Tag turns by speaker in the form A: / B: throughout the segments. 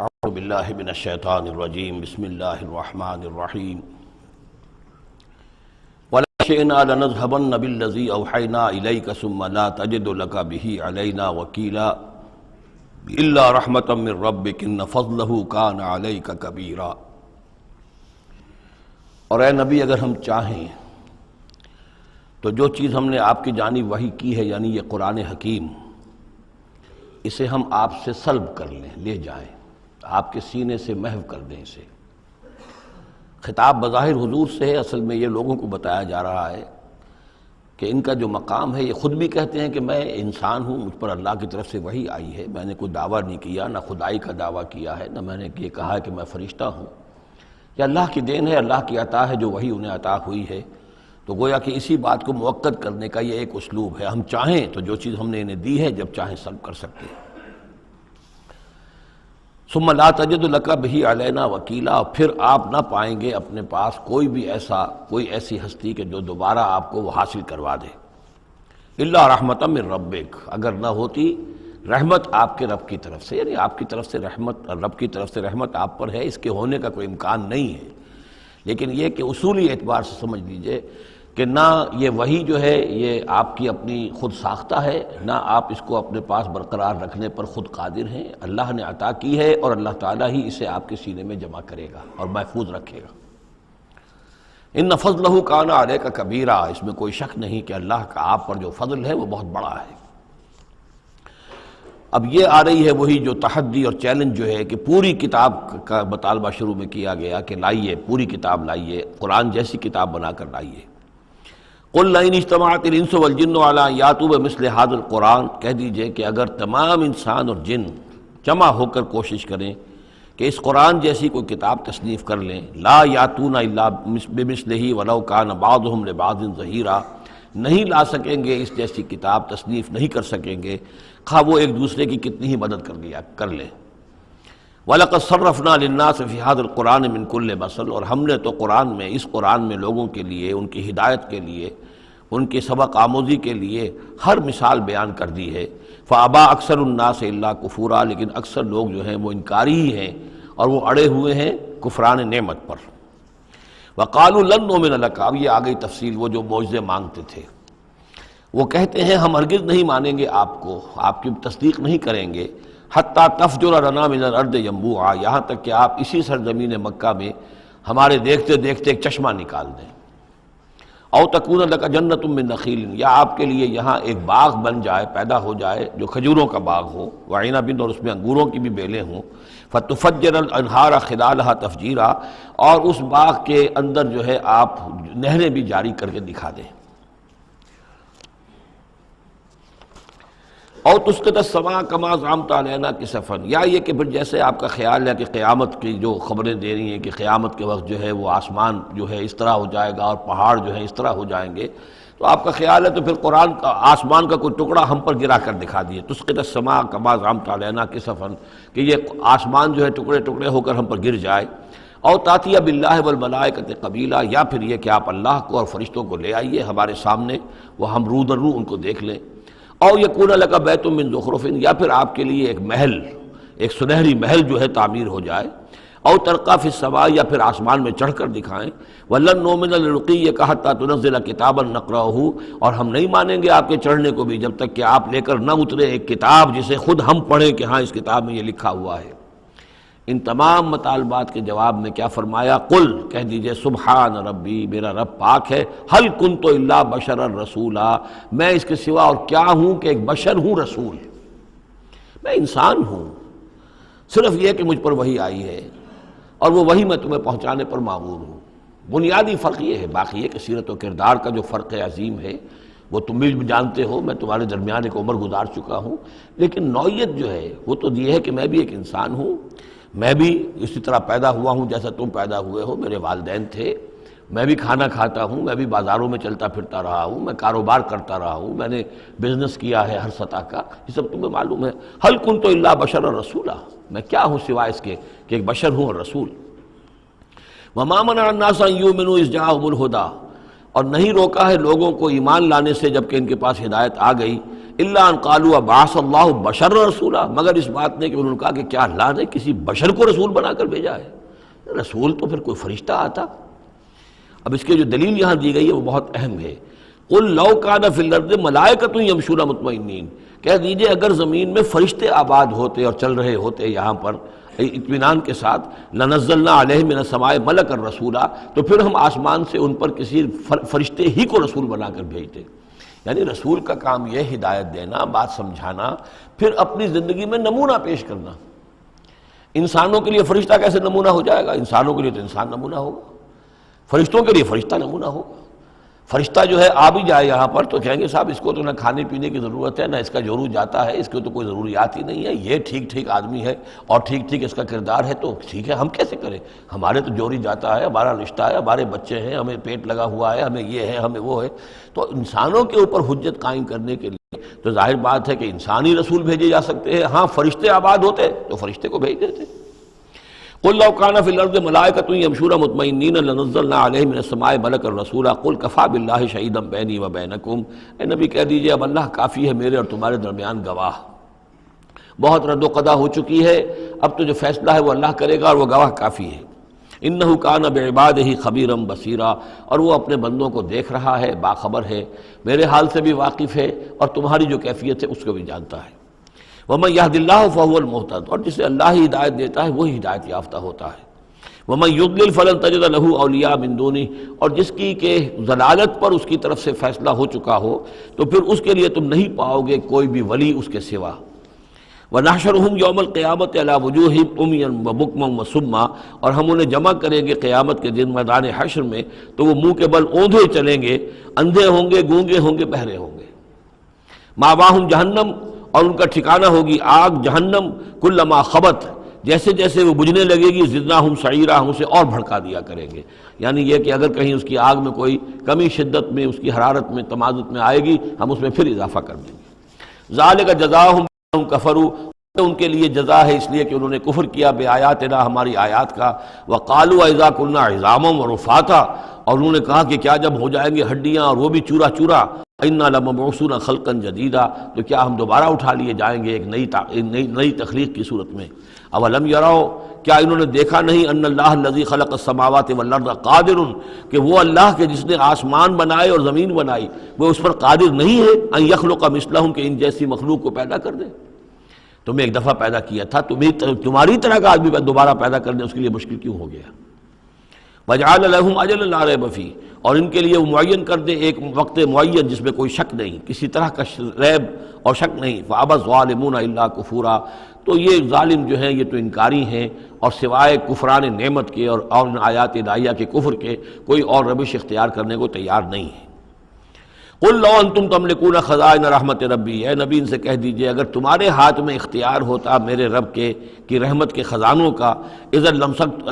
A: اعوذ باللہ من الشیطان الرجیم بسم اللہ الرحمن الرحیم وَلَا شِئْنَا لَنَذْهَبَنَّ بِالَّذِي أَوْحَيْنَا إِلَيْكَ ثُمَّ لَا تَجِدُ لَكَ بِهِ عَلَيْنَا وَكِيلًا إِلَّا رَحْمَةً مِّن رَّبِّكَ إِنَّ فَضْلَهُ كَانَ عَلَيْكَ كَبِيرًا۔ اور اے نبی، اگر ہم چاہیں تو جو چیز ہم نے آپ کی جانب وحی کی ہے، یعنی یہ قرآن حکیم، اسے ہم آپ سے سلب کر لیں، لے جائیں، آپ کے سینے سے محو کر دیں اسے۔ خطاب بظاہر حضور سے ہے، اصل میں یہ لوگوں کو بتایا جا رہا ہے کہ ان کا جو مقام ہے، یہ خود بھی کہتے ہیں کہ میں انسان ہوں، مجھ پر اللہ کی طرف سے وحی آئی ہے، میں نے کوئی دعویٰ نہیں کیا، نہ خدائی کا دعویٰ کیا ہے، نہ میں نے یہ کہا ہے کہ میں فرشتہ ہوں، یہ اللہ کی دین ہے، اللہ کی عطا ہے جو وحی انہیں عطا ہوئی ہے۔ تو گویا کہ اسی بات کو مؤکد کرنے کا یہ ایک اسلوب ہے، ہم چاہیں تو جو چیز ہم نے انہیں دی ہے جب چاہیں سلب کر سکتے ہیں۔ ثم لا تجد لک بہ علینا وکیلا، پھر آپ نہ پائیں گے اپنے پاس کوئی ایسی ہستی کہ جو دوبارہ آپ کو وہ حاصل کروا دے۔ الا رحمۃ من ربک، اگر نہ ہوتی رحمت آپ کے رب کی طرف سے، یعنی آپ کی طرف سے رحمت، رب کی طرف سے رحمت آپ پر ہے، اس کے ہونے کا کوئی امکان نہیں ہے، لیکن یہ کہ اصولی اعتبار سے سمجھ لیجئے کہ نہ یہ وحی جو ہے یہ آپ کی اپنی خود ساختہ ہے، نہ آپ اس کو اپنے پاس برقرار رکھنے پر خود قادر ہیں، اللہ نے عطا کی ہے اور اللہ تعالیٰ ہی اسے آپ کے سینے میں جمع کرے گا اور محفوظ رکھے گا۔ ان فضلہ کان علیک کبیرا، اس میں کوئی شک نہیں کہ اللہ کا آپ پر جو فضل ہے وہ بہت بڑا ہے۔ اب یہ آ رہی ہے وہی جو تحدی اور چیلنج جو ہے کہ پوری کتاب کا مطالبہ شروع میں کیا گیا کہ لائیے، پوری کتاب لائیے، قرآن جیسی کتاب بنا کر لائیے۔ قل لئن اجتمعت الانس والجن علی ان یاتوا بمثل ھذا القرآن، کہہ دیجئے کہ اگر تمام انسان اور جن جمع ہو کر کوشش کریں کہ اس قرآن جیسی کوئی کتاب تصنیف کر لیں، لا یاتون الا بمثلہ ولو کان بعضهم لبعض ظہیرا، نہیں لا سکیں گے اس جیسی کتاب، تصنیف نہیں کر سکیں گے، خواہ وہ ایک دوسرے کی کتنی ہی مدد کر لیں۔ وَلَقَدْ صَرَّفْنَا لِلنَّاسِ فِي هَذَا الْقُرْآنِ مِنْ كُلِّ مَثَلٍ، اور ہم نے تو قرآن میں، اس قرآن میں لوگوں کے لیے، ان کی ہدایت کے لیے، ان کی سبق آموزی کے لیے ہر مثال بیان کر دی ہے۔ فَأَبَى أَكْثَرُ النَّاسِ إِلَّا كُفُورًا، لیکن اکثر لوگ جو ہیں وہ انکاری ہی ہیں اور وہ اڑے ہوئے ہیں کفران نعمت پر۔ وَقَالُوا لَن نُؤْمِنَ لَكَ، اب یہ آ گئی تفصیل، وہ جو معجزے مانگتے تھے، وہ کہتے ہیں ہم ہرگز نہیں مانیں گے آپ کو، آپ کی تصدیق نہیں کریں گے، حتیٰ تفجر لنا من الارض ینبوعا، یہاں تک کہ آپ اسی سرزمین مکہ میں ہمارے دیکھتے دیکھتے ایک چشمہ نکال دیں۔ او تکون لک جنت من نخیل، یا آپ کے لیے یہاں ایک باغ بن جائے، پیدا ہو جائے جو کھجوروں کا باغ ہو، وعنب، اور اس میں انگوروں کی بھی بیلیں ہوں، فتفجر الانہار خلالها تفجیرا، اور اس باغ کے اندر جو ہے آپ نہریں بھی جاری کر کے دکھا دیں۔ او تسقط السماء کما زعمت علینا کسفا، یا یہ کہ پھر جیسے آپ کا خیال ہے کہ قیامت کی جو خبریں دے رہی ہیں کہ قیامت کے وقت جو ہے وہ آسمان جو ہے اس طرح ہو جائے گا اور پہاڑ جو ہے اس طرح ہو جائیں گے، تو آپ کا خیال ہے تو پھر قرآن کا آسمان کا کوئی ٹکڑا ہم پر گرا کر دکھا دیے، تسقط السماء کما زعمت علینا کسفا، کہ یہ آسمان جو ہے ٹکڑے ٹکڑے ہو کر ہم پر گر جائے۔ او تاتیہ باللہ والملائکۃ قبیلا، یا پھر یہ کہ آپ اللہ کو اور فرشتوں کو لے آئیے ہمارے سامنے، وہ ہم رو در رو ان کو دیکھ لیں۔ او یکون لک بیت من زخرف، یا پھر آپ کے لیے ایک محل، ایک سنہری محل جو ہے تعمیر ہو جائے۔ او ترقی فی السماء، یا پھر آسمان میں چڑھ کر دکھائیں۔ ولن نؤمن لرقیک حتی تنزل کتابا نقرأہ، اور ہم نہیں مانیں گے آپ کے چڑھنے کو بھی جب تک کہ آپ لے کر نہ اترے ایک کتاب جسے خود ہم پڑھیں کہ ہاں اس کتاب میں یہ لکھا ہوا ہے۔ ان تمام مطالبات کے جواب میں کیا فرمایا؟ قل، کہہ دیجئے سبحان ربی، میرا رب پاک ہے، هل كنت الا بشرا رسولا، میں اس کے سوا اور کیا ہوں کہ ایک بشر ہوں، رسول، میں انسان ہوں، صرف یہ کہ مجھ پر وحی آئی ہے اور وہ وحی میں تمہیں پہنچانے پر مامور ہوں۔ بنیادی فرق یہ ہے، باقی یہ کہ سیرت و کردار کا جو فرق عظیم ہے وہ تم بھی جانتے ہو، میں تمہارے درمیان ایک عمر گزار چکا ہوں، لیکن نوعیت جو ہے وہ تو یہ ہے کہ میں بھی ایک انسان ہوں، میں بھی اسی طرح پیدا ہوا ہوں جیسا تم پیدا ہوئے ہو، میرے والدین تھے، میں بھی کھانا کھاتا ہوں، میں بھی بازاروں میں چلتا پھرتا رہا ہوں، میں کاروبار کرتا رہا ہوں، میں نے بزنس کیا ہے ہر سطح کا، یہ سب تمہیں معلوم ہے۔ هل كنت الا بشرا رسولا، میں کیا ہوں سوائے اس کے کہ ایک بشر ہوں اور رسول۔ وما منع الناس ان يؤمنوا اذ جاءهم الهدى، اور نہیں روکا ہے لوگوں کو ایمان لانے سے جب کہ ان کے پاس ہدایت آ گئی، الا ان قالوا ابعث اللہ بشر رسولا، مگر اس بات نے کہ انہوں نے کہا کہ کیا اللہ نے کسی بشر کو رسول بنا کر بھیجا ہے؟ رسول تو پھر کوئی فرشتہ آتا۔ اب اس کی جو دلیل یہاں دی گئی ہے وہ بہت اہم ہے۔ قل لو کان فی الارض ملائکۃ یمشون مطمئنین، کہہ دیجئے اگر زمین میں فرشتے آباد ہوتے اور چل رہے ہوتے یہاں پر اطمینان کے ساتھ، لنزلنا علیہم من السماء ملکا رسولا، تو پھر ہم آسمان سے ان پر کسی فرشتے ہی کو رسول بنا کر بھیجتے۔ یعنی رسول کا کام یہ ہدایت دینا، بات سمجھانا، پھر اپنی زندگی میں نمونہ پیش کرنا۔ انسانوں کے لیے فرشتہ کیسے نمونہ ہو جائے گا؟ انسانوں کے لیے تو انسان نمونہ ہوگا، فرشتوں کے لیے فرشتہ نمونہ ہوگا۔ فرشتہ جو ہے آ بھی جائے یہاں پر تو کہیں گے صاحب اس کو تو نہ کھانے پینے کی ضرورت ہے، نہ اس کا جورو جاتا ہے، اس کو تو کوئی ضروریات ہی نہیں ہے، یہ ٹھیک ٹھیک آدمی ہے اور ٹھیک ٹھیک اس کا کردار ہے، تو ٹھیک ہے ہم کیسے کریں؟ ہمارے تو جوری جاتا ہے، ہمارا رشتہ ہے، ہمارے بچے ہیں، ہمیں پیٹ لگا ہوا ہے، ہمیں یہ ہے، ہمیں وہ ہے۔ تو انسانوں کے اوپر حجت قائم کرنے کے لیے تو ظاہر بات ہے کہ انسانی رسول بھیجے جا سکتے ہیں۔ ہاں فرشتے آباد ہوتے تو فرشتے کو بھیج دیتے۔ قل لو کان فی الارض ملائکۃ یمشون مطمئنین لنزلنا علیہم من السماء ملکا رسولا قل کفی باللہ شہیدا بینی و بینکم، اے نبی کہہ دیجئے اب اللہ کافی ہے میرے اور تمہارے درمیان گواہ۔ بہت رد و قضا ہو چکی ہے، اب تو جو فیصلہ ہے وہ اللہ کرے گا اور وہ گواہ کافی ہے۔ انہ کان بعبادہ خبیرا بصیرا، اور وہ اپنے بندوں کو دیکھ رہا ہے، باخبر ہے، میرے حال سے بھی واقف ہے اور تمہاری جو کیفیت ہے اس کو بھی جانتا ہے۔ وَمَن يَهْدِ اللَّهُ فَهُوَ الْمُهْتَدِ، اور جسے اللہ ہی ہدایت دیتا ہے وہی ہدایت یافتہ ہوتا ہے۔ وَمَن يُضْلِلْ فَلَن تَجِدَ لَهُ أَوْلِيَاءَ مِن دُونِهِ، اور جس کی کہ ضلالت پر اس کی طرف سے فیصلہ ہو چکا ہو تو پھر اس کے لیے تم نہیں پاؤ گے کوئی بھی ولی اس کے سوا۔ وَنَحْشُرُهُمْ يَوْمَ الْقِيَامَةِ عَلَىٰ وُجُوهِهِمْ عُمْيًا وَبُكْمًا وَصُمًّا، اور ہم انہیں جمع کریں گے قیامت کے دن میدان حشر میں تو وہ منہ کے بل اوندھے چلیں گے، اندھے ہوں گے، گونگے ہوں گے، بہرے ہوں گے۔ مَأْوَاهُمْ جَهَنَّمُ، اور ان کا ٹھکانہ ہوگی آگ جہنم، کلما خبت، جیسے جیسے وہ بجھنے لگے گی زدناہم سعیرا، ہم اسے اور بھڑکا دیا کریں گے۔ یعنی یہ کہ اگر کہیں اس کی آگ میں کوئی کمی شدت میں، اس کی حرارت میں، تمازت میں آئے گی ہم اس میں پھر اضافہ کر دیں گے۔ ذالک جزاؤہم بانہم کفروا، ان کے لیے جزا ہے اس لیے کہ انہوں نے کفر کیا بے آیاتنا، ہماری آیات کا۔ وقالوا اذا كنا عظاما ورفاتا، اور انہوں نے کہا کہ کیا جب ہو جائیں گے ہڈیاں اور وہ بھی چورا چورا، انا لمبعوثون خلقا جدیدا، تو کیا ہم دوبارہ اٹھا لیے جائیں گے ایک نئی تخلیق کی صورت میں۔ اولم یروا، کیا انہوں نے دیکھا نہیں، ان اللہ الذی خلق السماوات والارض قادر، کہ وہ اللہ کے جس نے آسمان بنائے اور زمین بنائی وہ اس پر قادر نہیں ہے، ان یخلق مثلہم، کہ ان جیسی مخلوق کو پیدا کر دے۔ تمہیں ایک دفعہ پیدا کیا تھا، تمہاری طرح کا آدمی دوبارہ پیدا کرنے اس کے لیے مشکل کیوں ہو گیا؟ وَجَعَلَ لَهُمْ أَجَلًا لَا رَيْبَ فِيهِ، اور ان کے لیے وہ معین کر دے ایک وقت معین جس میں کوئی شک نہیں، کسی طرح کا ریب اور شک نہیں۔ فَأَبَى الظَّالِمُونَ إِلَّا كُفُورًا، تو یہ ظالم جو ہیں یہ تو انکاری ہیں اور سوائے کفران نعمت کے اور ان آیات الہیہ کے کفر کے کوئی اور روش اختیار کرنے کو تیار نہیں ہے۔ قل لو انتم تملکون خزائن رحمت ربی، اے نبی ان سے کہہ دیجئے اگر تمہارے ہاتھ میں اختیار ہوتا میرے رب کے کی رحمت کے خزانوں کا، اذا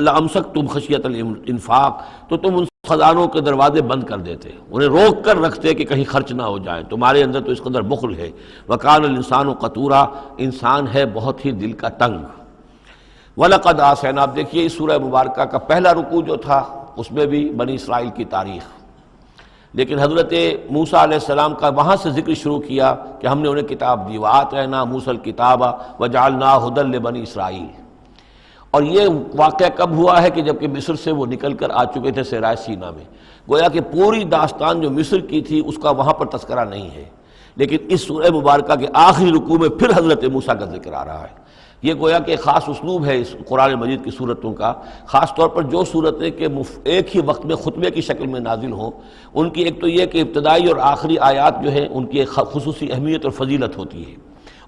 A: لامسکتم خشیۃ الانفاق، تو تم ان خزانوں کے دروازے بند کر دیتے، انہیں روک کر رکھتے کہ کہیں خرچ نہ ہو جائے، تمہارے اندر تو اس قدر بخل ہے۔ وکان الانسان قتورا، انسان ہے بہت ہی دل کا تنگ۔ وَلَقَدْ آتَيْنَا، آپ دیکھیے اس سورہ مبارکہ کا پہلا رکوع جو تھا اس میں بھی بنی اسرائیل کی تاریخ، لیکن حضرت موسیٰ علیہ السلام کا وہاں سے ذکر شروع کیا کہ ہم نے انہیں کتاب دی، وَآتَيْنَا مُوسَى الْكِتَابَ وَجَعَلْنَاهُ هُدًى لِبَنِي اسرائیل۔ اور یہ واقعہ کب ہوا ہے کہ جب کہ مصر سے وہ نکل کر آ چکے تھے صحرائے سینا میں، گویا کہ پوری داستان جو مصر کی تھی اس کا وہاں پر تذکرہ نہیں ہے، لیکن اس سورہ مبارکہ کے آخری رکوع میں پھر حضرت موسیٰ کا ذکر آ رہا ہے۔ یہ گویا کہ خاص اسلوب ہے اس قرآن مجید کی صورتوں کا، خاص طور پر جو صورتیں کہ ایک ہی وقت میں خطبے کی شکل میں نازل ہوں، ان کی ایک تو یہ کہ ابتدائی اور آخری آیات جو ہیں ان کی ایک خصوصی اہمیت اور فضیلت ہوتی ہے،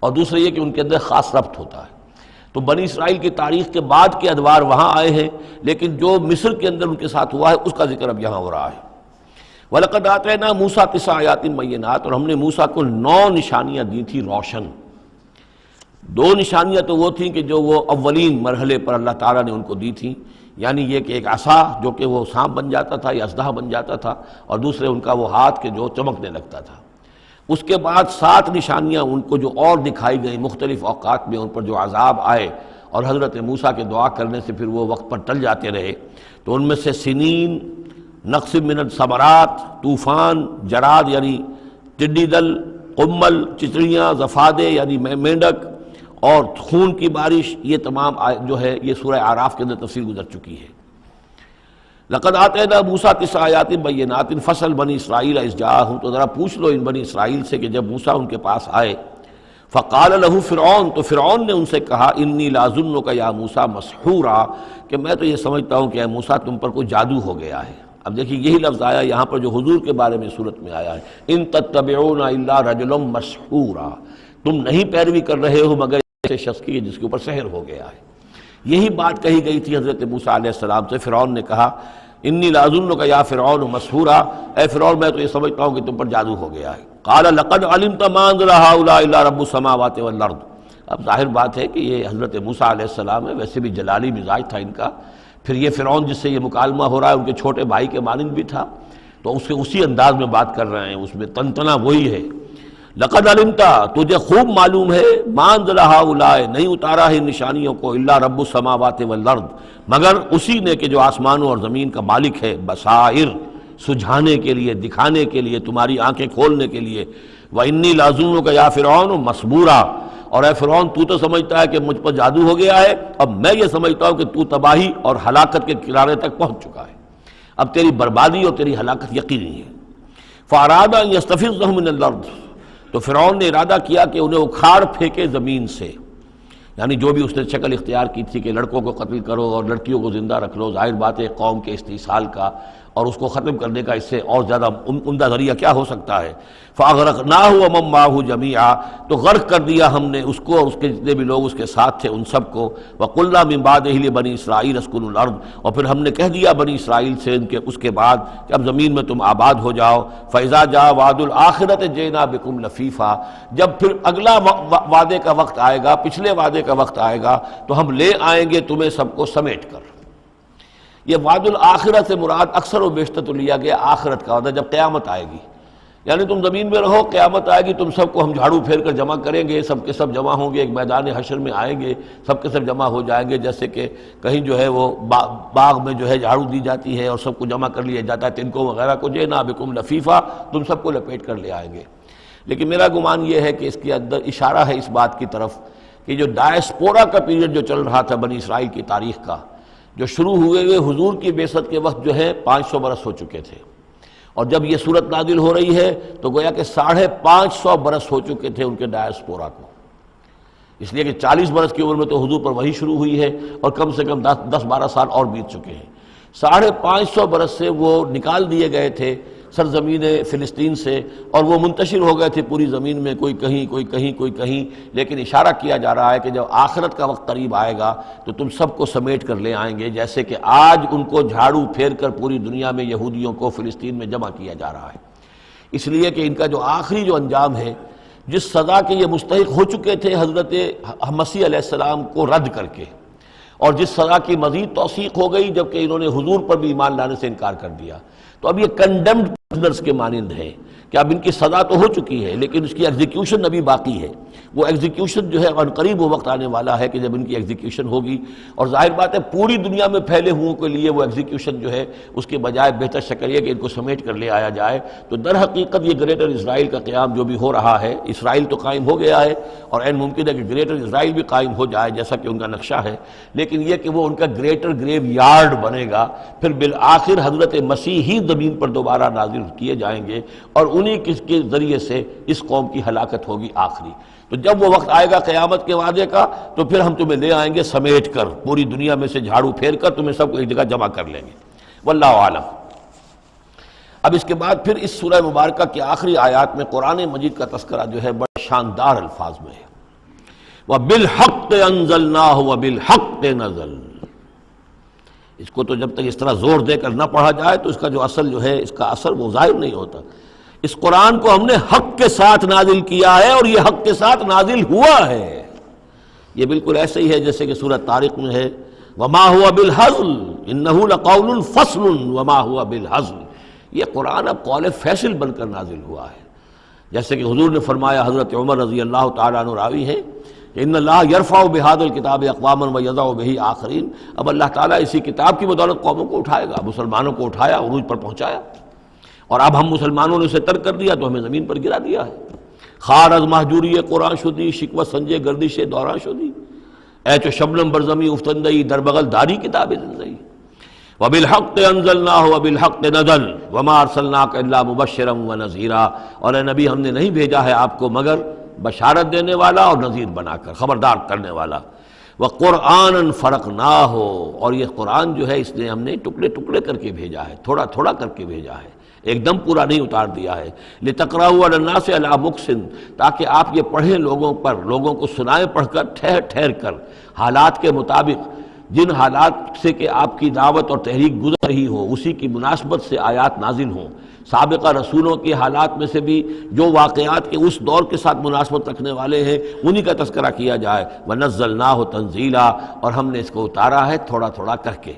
A: اور دوسرا یہ کہ ان کے اندر خاص ربط ہوتا ہے۔ تو بنی اسرائیل کی تاریخ کے بعد کے ادوار وہاں آئے ہیں، لیکن جو مصر کے اندر ان کے ساتھ ہوا ہے اس کا ذکر اب یہاں ہو رہا ہے۔ وَلَقَدْ آتَيْنَا مُوسَىٰ 9 آیات بینات، اور ہم نے موسیٰ کو 9 نشانیاں دی تھیں روشن۔ 2 نشانیاں تو وہ تھیں کہ جو وہ اولین مرحلے پر اللہ تعالیٰ نے ان کو دی تھیں، یعنی یہ کہ ایک عصا جو کہ وہ سانپ بن جاتا تھا یا اژدہا بن جاتا تھا، اور دوسرے ان کا وہ ہاتھ کے جو چمکنے لگتا تھا۔ اس کے بعد 7 نشانیاں ان کو جو اور دکھائی گئیں مختلف اوقات میں، ان پر جو عذاب آئے اور حضرت موسیٰ کے دعا کرنے سے پھر وہ وقت پر ٹل جاتے رہے، تو ان میں سے سنین، نقص من الثمرات، طوفان، جراد یعنی ٹڈی دل، قمل چچڑیاں، ضفادع یعنی مینڈک، اور خون کی بارش، یہ تمام جو ہے یہ سورہ اعراف کے اندر تفصیل گزر چکی ہے۔ لقد آتینا موسیٰ 9 آیات بینات فاسأل بنی اسرائیل اذ جاءہم، تو ذرا پوچھ لو ان بنی اسرائیل سے کہ جب موسیٰ ان کے پاس آئے، فقال لہ فرعون، تو فرعون نے ان سے کہا انی لاظنک یا موسیٰ مسحورا، کہ میں تو یہ سمجھتا ہوں کہ اے موسیٰ تم پر کوئی جادو ہو گیا ہے۔ اب دیکھیے یہی لفظ آیا یہاں پر جو حضور کے بارے میں صورت میں آیا ہے، ان تتبعون الا رجلا مسحورا، تم نہیں پیروی کر رہے ہو مگر ایسے شخص کی جس کے اوپر سحر ہو گیا ہے۔ یہی بات کہی گئی تھی حضرت موسیٰ علیہ السلام سے۔ فرعون نے کہا انی لاظنک یا فرعون مسحورا، اے فرعون میں تو یہ سمجھتا ہوں کہ تم پر جادو ہو گیا ہے۔ قال لقد علمت ما انزل هؤلاء الا رب السماوات والارض، اب ظاہر بات ہے کہ یہ حضرت موسیٰ علیہ السلام ہے، ویسے بھی جلالی مزاج تھا ان کا، پھر یہ فرعون جس سے یہ مکالمہ ہو رہا ہے ان کے چھوٹے بھائی کے مانند بھی تھا، تو اس کے اسی انداز میں بات کر رہے ہیں، اس میں تنتنا وہی ہے۔ لقد علمت، تجھے خوب معلوم ہے، ما انزل هؤلاء، نہیں اتارا ہے نشانیوں کو، الا رب السماوات والارض، مگر اسی نے کہ جو آسمانوں اور زمین کا مالک ہے، بصائر، سجھانے کے لیے، دکھانے کے لیے، تمہاری آنکھیں کھولنے کے لیے۔ وَإِنِّي لَأَظُنُّكَ يَا فِرْعَوْنُ مَصْبُورًا، اور اے فرعون تو تو سمجھتا ہے کہ مجھ پر جادو ہو گیا ہے، اب میں یہ سمجھتا ہوں کہ تو تباہی اور ہلاکت کے کنارے تک پہنچ چکا ہے، اب تیری بربادی اور تیری ہلاکت یقینی ہے۔ فَأَرَادَ أَن يَسْتَفِزَّهُم مِّنَ الْأَرْضِ، تو فرعون نے ارادہ کیا کہ انہیں اکھاڑ پھینکے زمین سے، یعنی جو بھی اس نے شکل اختیار کی تھی کہ لڑکوں کو قتل کرو اور لڑکیوں کو زندہ رکھ لو، ظاہر بات ہے قوم کے استحصال کا اور اس کو ختم کرنے کا اس سے اور زیادہ عمدہ ذریعہ کیا ہو سکتا ہے۔ فَأَغْرَقْنَاهُ وَمَن مَّعَهُ جَمِيعًا، تو غرق کر دیا ہم نے اس کو اور اس کے جتنے بھی لوگ اس کے ساتھ تھے ان سب کو۔ وَقُلْنَا مِن بَعْدِهِ لِبَنِي إِسْرَائِيلَ اسْكُنُوا الْأَرْضَ، اور پھر ہم نے کہہ دیا بنی اسرائیل سے اس کے بعد کہ اب زمین میں تم آباد ہو جاؤ۔ فَإِذَا جَاءَ وَعْدُ الْآخِرَةِ جِئْنَا بِكُمْ لَفِيفًا، جب پھر اگلا وعدے کا وقت آئے گا، پچھلے وعدے کا وقت آئے گا تو ہم لے آئیں گے تمہیں سب کو سمیٹ کر۔ یہ وعد الآخرت سے مراد اکثر و بیشتر تو لیا گیا آخرت کا وعدہ، جب قیامت آئے گی، یعنی تم زمین میں رہو، قیامت آئے گی، تم سب کو ہم جھاڑو پھیر کر جمع کریں گے، سب کے سب جمع ہوں گے، ایک میدان حشر میں آئیں گے، سب کے سب جمع ہو جائیں گے، جیسے کہ کہیں جو ہے وہ باغ میں جو ہے جھاڑو دی جاتی ہے اور سب کو جمع کر لیا جاتا ہے، تنکوں وغیرہ کو، جئنا بکم لفیفا، تم سب کو لپیٹ کر لے آئیں گے۔ لیکن میرا گمان یہ ہے کہ اس کے اندر اشارہ ہے اس بات کی طرف کہ جو ڈائسپورا کا پیریڈ جو چل رہا تھا بنی اسرائیل کی تاریخ کا، جو شروع ہوئے حضور کی بعثت کے وقت جو ہے 500 برس ہو چکے تھے، اور جب یہ صورت نازل ہو رہی ہے تو گویا کہ 550 برس ہو چکے تھے ان کے ڈائسپورا کو، اس لیے کہ 40 برس کی عمر میں تو حضور پر وحی شروع ہوئی ہے اور کم سے کم 10-12 سال اور بیت چکے ہیں۔ 550 برس سے وہ نکال دیے گئے تھے سرزمین فلسطین سے، اور وہ منتشر ہو گئے تھے پوری زمین میں، کوئی کہیں کوئی کہیں کوئی کہیں، لیکن اشارہ کیا جا رہا ہے کہ جب آخرت کا وقت قریب آئے گا تو تم سب کو سمیٹ کر لے آئیں گے، جیسے کہ آج ان کو جھاڑو پھیر کر پوری دنیا میں یہودیوں کو فلسطین میں جمع کیا جا رہا ہے۔ اس لیے کہ ان کا جو آخری جو انجام ہے، جس سزا کے یہ مستحق ہو چکے تھے حضرت مسیح علیہ السلام کو رد کر کے، اور جس سزا کی مزید توثیق ہو گئی جبکہ انہوں نے حضور پر بھی ایمان لانے سے انکار کر دیا، تو اب یہ کنڈیمڈ پرزنرز کے مانند ہے کہ اب ان کی سزا تو ہو چکی ہے لیکن اس کی ایگزیکیوشن ابھی باقی ہے۔ وہ ایگزیکیوشن جو ہے عنقریب وہ وقت آنے والا ہے کہ جب ان کی ایگزیکیوشن ہوگی، اور ظاہر بات ہے پوری دنیا میں پھیلے ہوئوں کے لیے وہ ایگزیکیوشن جو ہے اس کے بجائے بہتر شکل یہ کہ ان کو سمیٹ کر لے آیا جائے۔ تو در حقیقت یہ گریٹر اسرائیل کا قیام جو بھی ہو رہا ہے، اسرائیل تو قائم ہو گیا ہے اور عین ممکن ہے کہ گریٹر اسرائیل بھی قائم ہو جائے جیسا کہ ان کا نقشہ ہے، لیکن یہ کہ وہ ان کا گریٹر گریو یارڈ بنے گا، پھر بالآخر حضرت مسیح ہی زمین پر دوبارہ نازل کیے جائیں گے اور انہی کے ذریعے سے اس قوم کی ہلاکت ہوگی آخری۔ تو جب وہ وقت آئے گا قیامت کے وعدے کا تو پھر ہم تمہیں لے آئیں گے سمیٹ کر، پوری دنیا میں سے جھاڑو پھیر کر تمہیں سب کو ایک جگہ جمع کر لیں گے۔ واللہ عالم۔ اب اس کے بعد پھر اس سورہ مبارکہ کی آخری آیات میں قرآن مجید کا تذکرہ جو ہے بڑے شاندار الفاظ میں ہے، وَبِالْحَقِّ أَنزَلْنَاهُ وَبِالْحَقِّ نَزَلَ۔ اس کو تو جب تک اس طرح زور دے کر نہ پڑھا جائے تو اس کا جو اصل جو ہے اس کا اثر وہ ظاہر نہیں ہوتا۔ اس قرآن کو ہم نے حق کے ساتھ نازل کیا ہے اور یہ حق کے ساتھ نازل ہوا ہے۔ یہ بالکل ایسے ہی ہے جیسے کہ سورۃ طارق میں ہے وما هو بالهزل انه لقول فصل وما هو بالهزل۔ یہ قرآن اب قول فیصل بن کر نازل ہوا ہے، جیسے کہ حضور نے فرمایا، حضرت عمر رضی اللہ تعالیٰ عنہ راوی ہیں کہ ان اللہ یرفع بهذا الکتاب اقواما ویضع به آخرین۔ اب اللہ تعالیٰ اسی کتاب کی بدولت قوموں کو اٹھائے گا، مسلمانوں کو اٹھایا، عروج پر پہنچایا، اور اب ہم مسلمانوں نے اسے ترک کر دیا تو ہمیں زمین پر گرا دیا ہے۔ خار از محجوری قرآن شدی، شکوہ سنجے گردش دوران شدی، اے چو شبنم برزمی افتندئی در بغل داری کتاب زندگی، وبالحق انزلناہ وبالحق نزل وما ارسلناک الا مبشرا ونذیرا، اور اے نبی ہم نے نہیں بھیجا ہے آپ کو مگر بشارت دینے والا اور نذیر بنا کر، خبردار کرنے والا۔ وقرآنا فرقناہ، اور یہ قرآن جو ہے اس نے ہم نے ٹکڑے ٹکڑے کر کے بھیجا ہے، تھوڑا تھوڑا کر کے بھیجا ہے، ایک دم پورا نہیں اتار دیا ہے۔ لتقرأوا علی الناس علی مکث، تاکہ آپ یہ پڑھیں لوگوں پر، لوگوں کو سنائیں پڑھ کر ٹھہر ٹھہر کر، حالات کے مطابق، جن حالات سے کہ آپ کی دعوت اور تحریک گزر رہی ہو اسی کی مناسبت سے آیات نازل ہوں۔ سابقہ رسولوں کے حالات میں سے بھی جو واقعات کے اس دور کے ساتھ مناسبت رکھنے والے ہیں انہی کا تذکرہ کیا جائے۔ وَنَزَّلْنَاهُ تَنزِيلًا، اور ہم نے اس کو اتارا ہے تھوڑا تھوڑا کر کے۔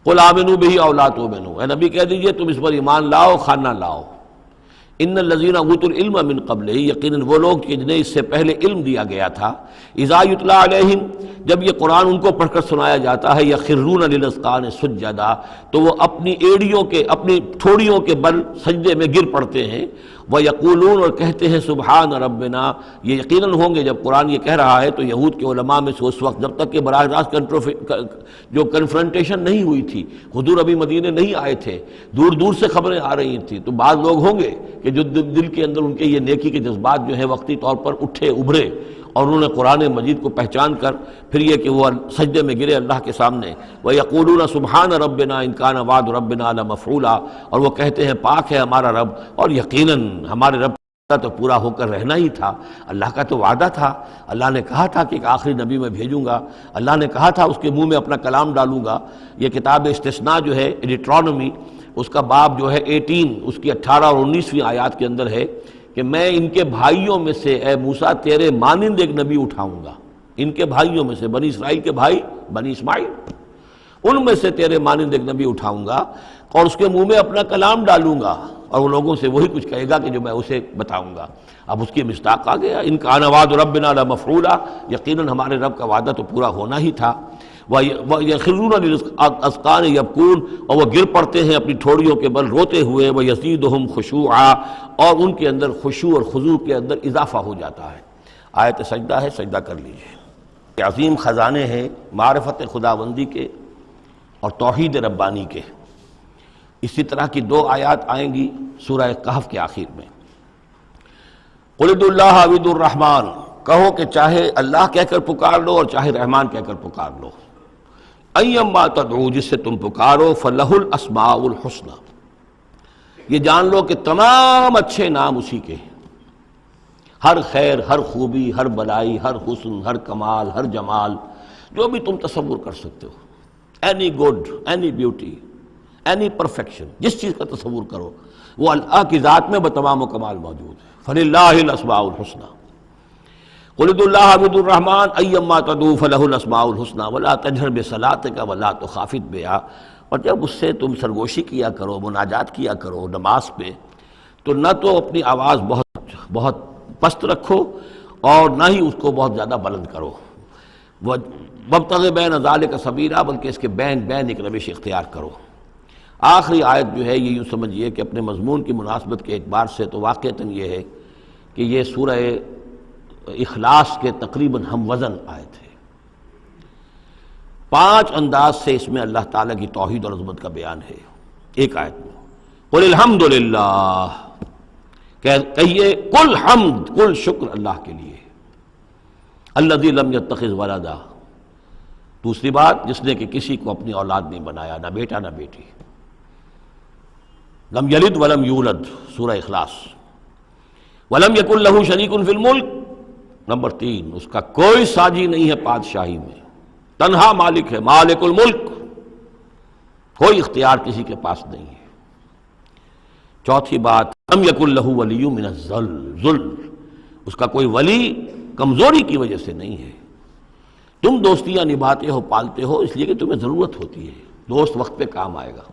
A: قُلْ آمِنُوا بِهِ أَوْ لَا تُؤْمِنُوا، اے نبی کہہ دیجئے تم اس پر ایمان لاؤ خواہ نہ لاؤ۔ ان الذین اوتوا العلم من قبلہ، یقیناً وہ لوگ جنہیں اس سے پہلے علم دیا گیا تھا، اذا یتلی علیہم، جب یہ قرآن ان کو پڑھ کر سنایا جاتا ہے، یخرون للاذقان سجدا، تو وہ اپنی ایڑیوں کے، اپنی ٹھوڑیوں کے بل سجدے میں گر پڑتے ہیں، ویقولون، اور کہتے ہیں سبحان ربنا، یہ یقیناً ہوں گے جب قرآن یہ کہہ رہا ہے تو یہود کے علماء میں سے اس وقت جب تک کہ براہ راست جو کنفرنٹیشن نہیں ہوئی تھی، حضور ابھی مدینے نہیں آئے تھے، دور دور سے خبریں آ رہی تھیں، تو بعض لوگ ہوں گے کہ جو دل کے اندر ان کے یہ نیکی کے جذبات جو ہیں وقتی طور پر اٹھے ابھرے، اور انہوں نے قرآن مجید کو پہچان کر پھر یہ کہ وہ سجدے میں گرے اللہ کے سامنے۔ وَيَقُولُونَ سُبْحَانَ رَبِّنَا إِن كَانَ وَعْدُ رَبِّنَا لَمَفْعُولًا، اور وہ کہتے ہیں پاک ہے ہمارا رب، اور یقیناً ہمارے رب کا تو پورا ہو کر رہنا ہی تھا، اللہ کا تو وعدہ تھا، اللہ نے کہا تھا کہ ایک آخری نبی میں بھیجوں گا، اللہ نے کہا تھا اس کے منہ میں اپنا کلام ڈالوں گا۔ یہ کتاب استثناء جو ہے ڈیٹرانومی، اس کا باب جو ہے 18، اس کی 18 اور 19ویں آیات کے اندر ہے کہ میں ان کے بھائیوں میں سے اے موسیٰ تیرے مانند ایک نبی اٹھاؤں گا، ان کے بھائیوں میں سے، بنی اسرائیل کے بھائی بنی اسماعیل، ان میں سے تیرے مانند ایک نبی اٹھاؤں گا اور اس کے منہ میں اپنا کلام ڈالوں گا، اور وہ لوگوں سے وہی کچھ کہے گا کہ جو میں اسے بتاؤں گا۔ اب اس کی مصداق آ گیا، ان کان وعد ربنا لمفعولا، یقیناً ہمارے رب کا وعدہ تو پورا ہونا ہی تھا۔ وَيَخِرُّونَ لِلْأَذْقَانِ يَبْكُونَ، اور وہ گر پڑتے ہیں اپنی ٹھوڑیوں کے بل روتے ہوئے، وَيَزِيدُهُمْ خُشُوعًا، اور ان کے اندر خشوع اور خضوع کے اندر اضافہ ہو جاتا ہے۔ آیت سجدہ ہے، سجدہ کر لیجئے۔ عظیم خزانے ہیں معرفت خداوندی کے اور توحید ربانی کے۔ اسی طرح کی 2 آیات آئیں گی سورہ کہف کے آخر میں۔ قُلِ ادعوا اللَّهَ أَوِ ادعوا الرَّحْمَٰنَ، کہو کہ چاہے اللہ کہہ کر پکار لو اور چاہے رحمان کہہ کر پکار لو۔ ایما تدعو، جس سے تم پکارو، فَلَهُ الْأَسْمَاءُ الْحُسْنَى، یہ جان لو کہ تمام اچھے نام اسی کے ہیں، ہر خیر، ہر خوبی، ہر بلائی، ہر حسن، ہر کمال، ہر جمال، جو بھی تم تصور کر سکتے ہو، any good, any beauty, any perfection, جس چیز کا تصور کرو وہ اللہ کی ذات میں بتمام و کمال موجود ہے۔ فَلِلَّهِ الْأَسْمَاءُ الْحُسْنَى قُلِ ادعوا اللَّهَ أَوِ ادعوا الرَّحْمَٰنَ أَيَّمَّا تَدْعُوا فَلَهُ الْأَسْمَاءُ الْحُسْنَى وَلَا تَجْهَرْ بِصَلَاتِكَ وَلَا تُخَافِتْ بِهَا، اور جب اس سے تم سرگوشی کیا کرو، مناجات کیا کرو نماز پہ، تو نہ تو اپنی آواز بہت پست رکھو اور نہ ہی اس کو بہت زیادہ بلند کرو، وَابْتَغِ بَيْنَ ذَلِكَ سَبِيلًا، بلکہ اس کے بین ایک روش اختیار کرو۔ آخری آیت جو ہے یہ یوں سمجھیے کہ اپنے مضمون کی مناسبت کے اعتبار سے تو واقعتاً یہ ہے کہ یہ سورہ اخلاص کے تقریباً ہم وزن آیت ہے۔ 5 انداز سے اس میں اللہ تعالیٰ کی توحید اور عظمت کا بیان ہے ایک آیت میں۔ قل الحمد للہ، کہیے کل حمد، کل شکر اللہ کے لیے، الذی لم یتخذ ولدا، دوسری بات جس نے کہ کسی کو اپنی اولاد نہیں بنایا، نہ بیٹا نہ بیٹی، لم یلد ولم یولد، سورہ اخلاص۔ ولم یکن لہ شریک فی الملک، نمبر 3 اس کا کوئی ساجی نہیں ہے بادشاہی میں، تنہا مالک ہے، مالک الملک، کوئی اختیار کسی کے پاس نہیں ہے۔ چوتھی بات، لم یکن لہ ولی من الذل، اس کا کوئی ولی کمزوری کی وجہ سے نہیں ہے۔ تم دوستیاں نبھاتے ہو، پالتے ہو اس لیے کہ تمہیں ضرورت ہوتی ہے، دوست وقت پہ کام آئے گا،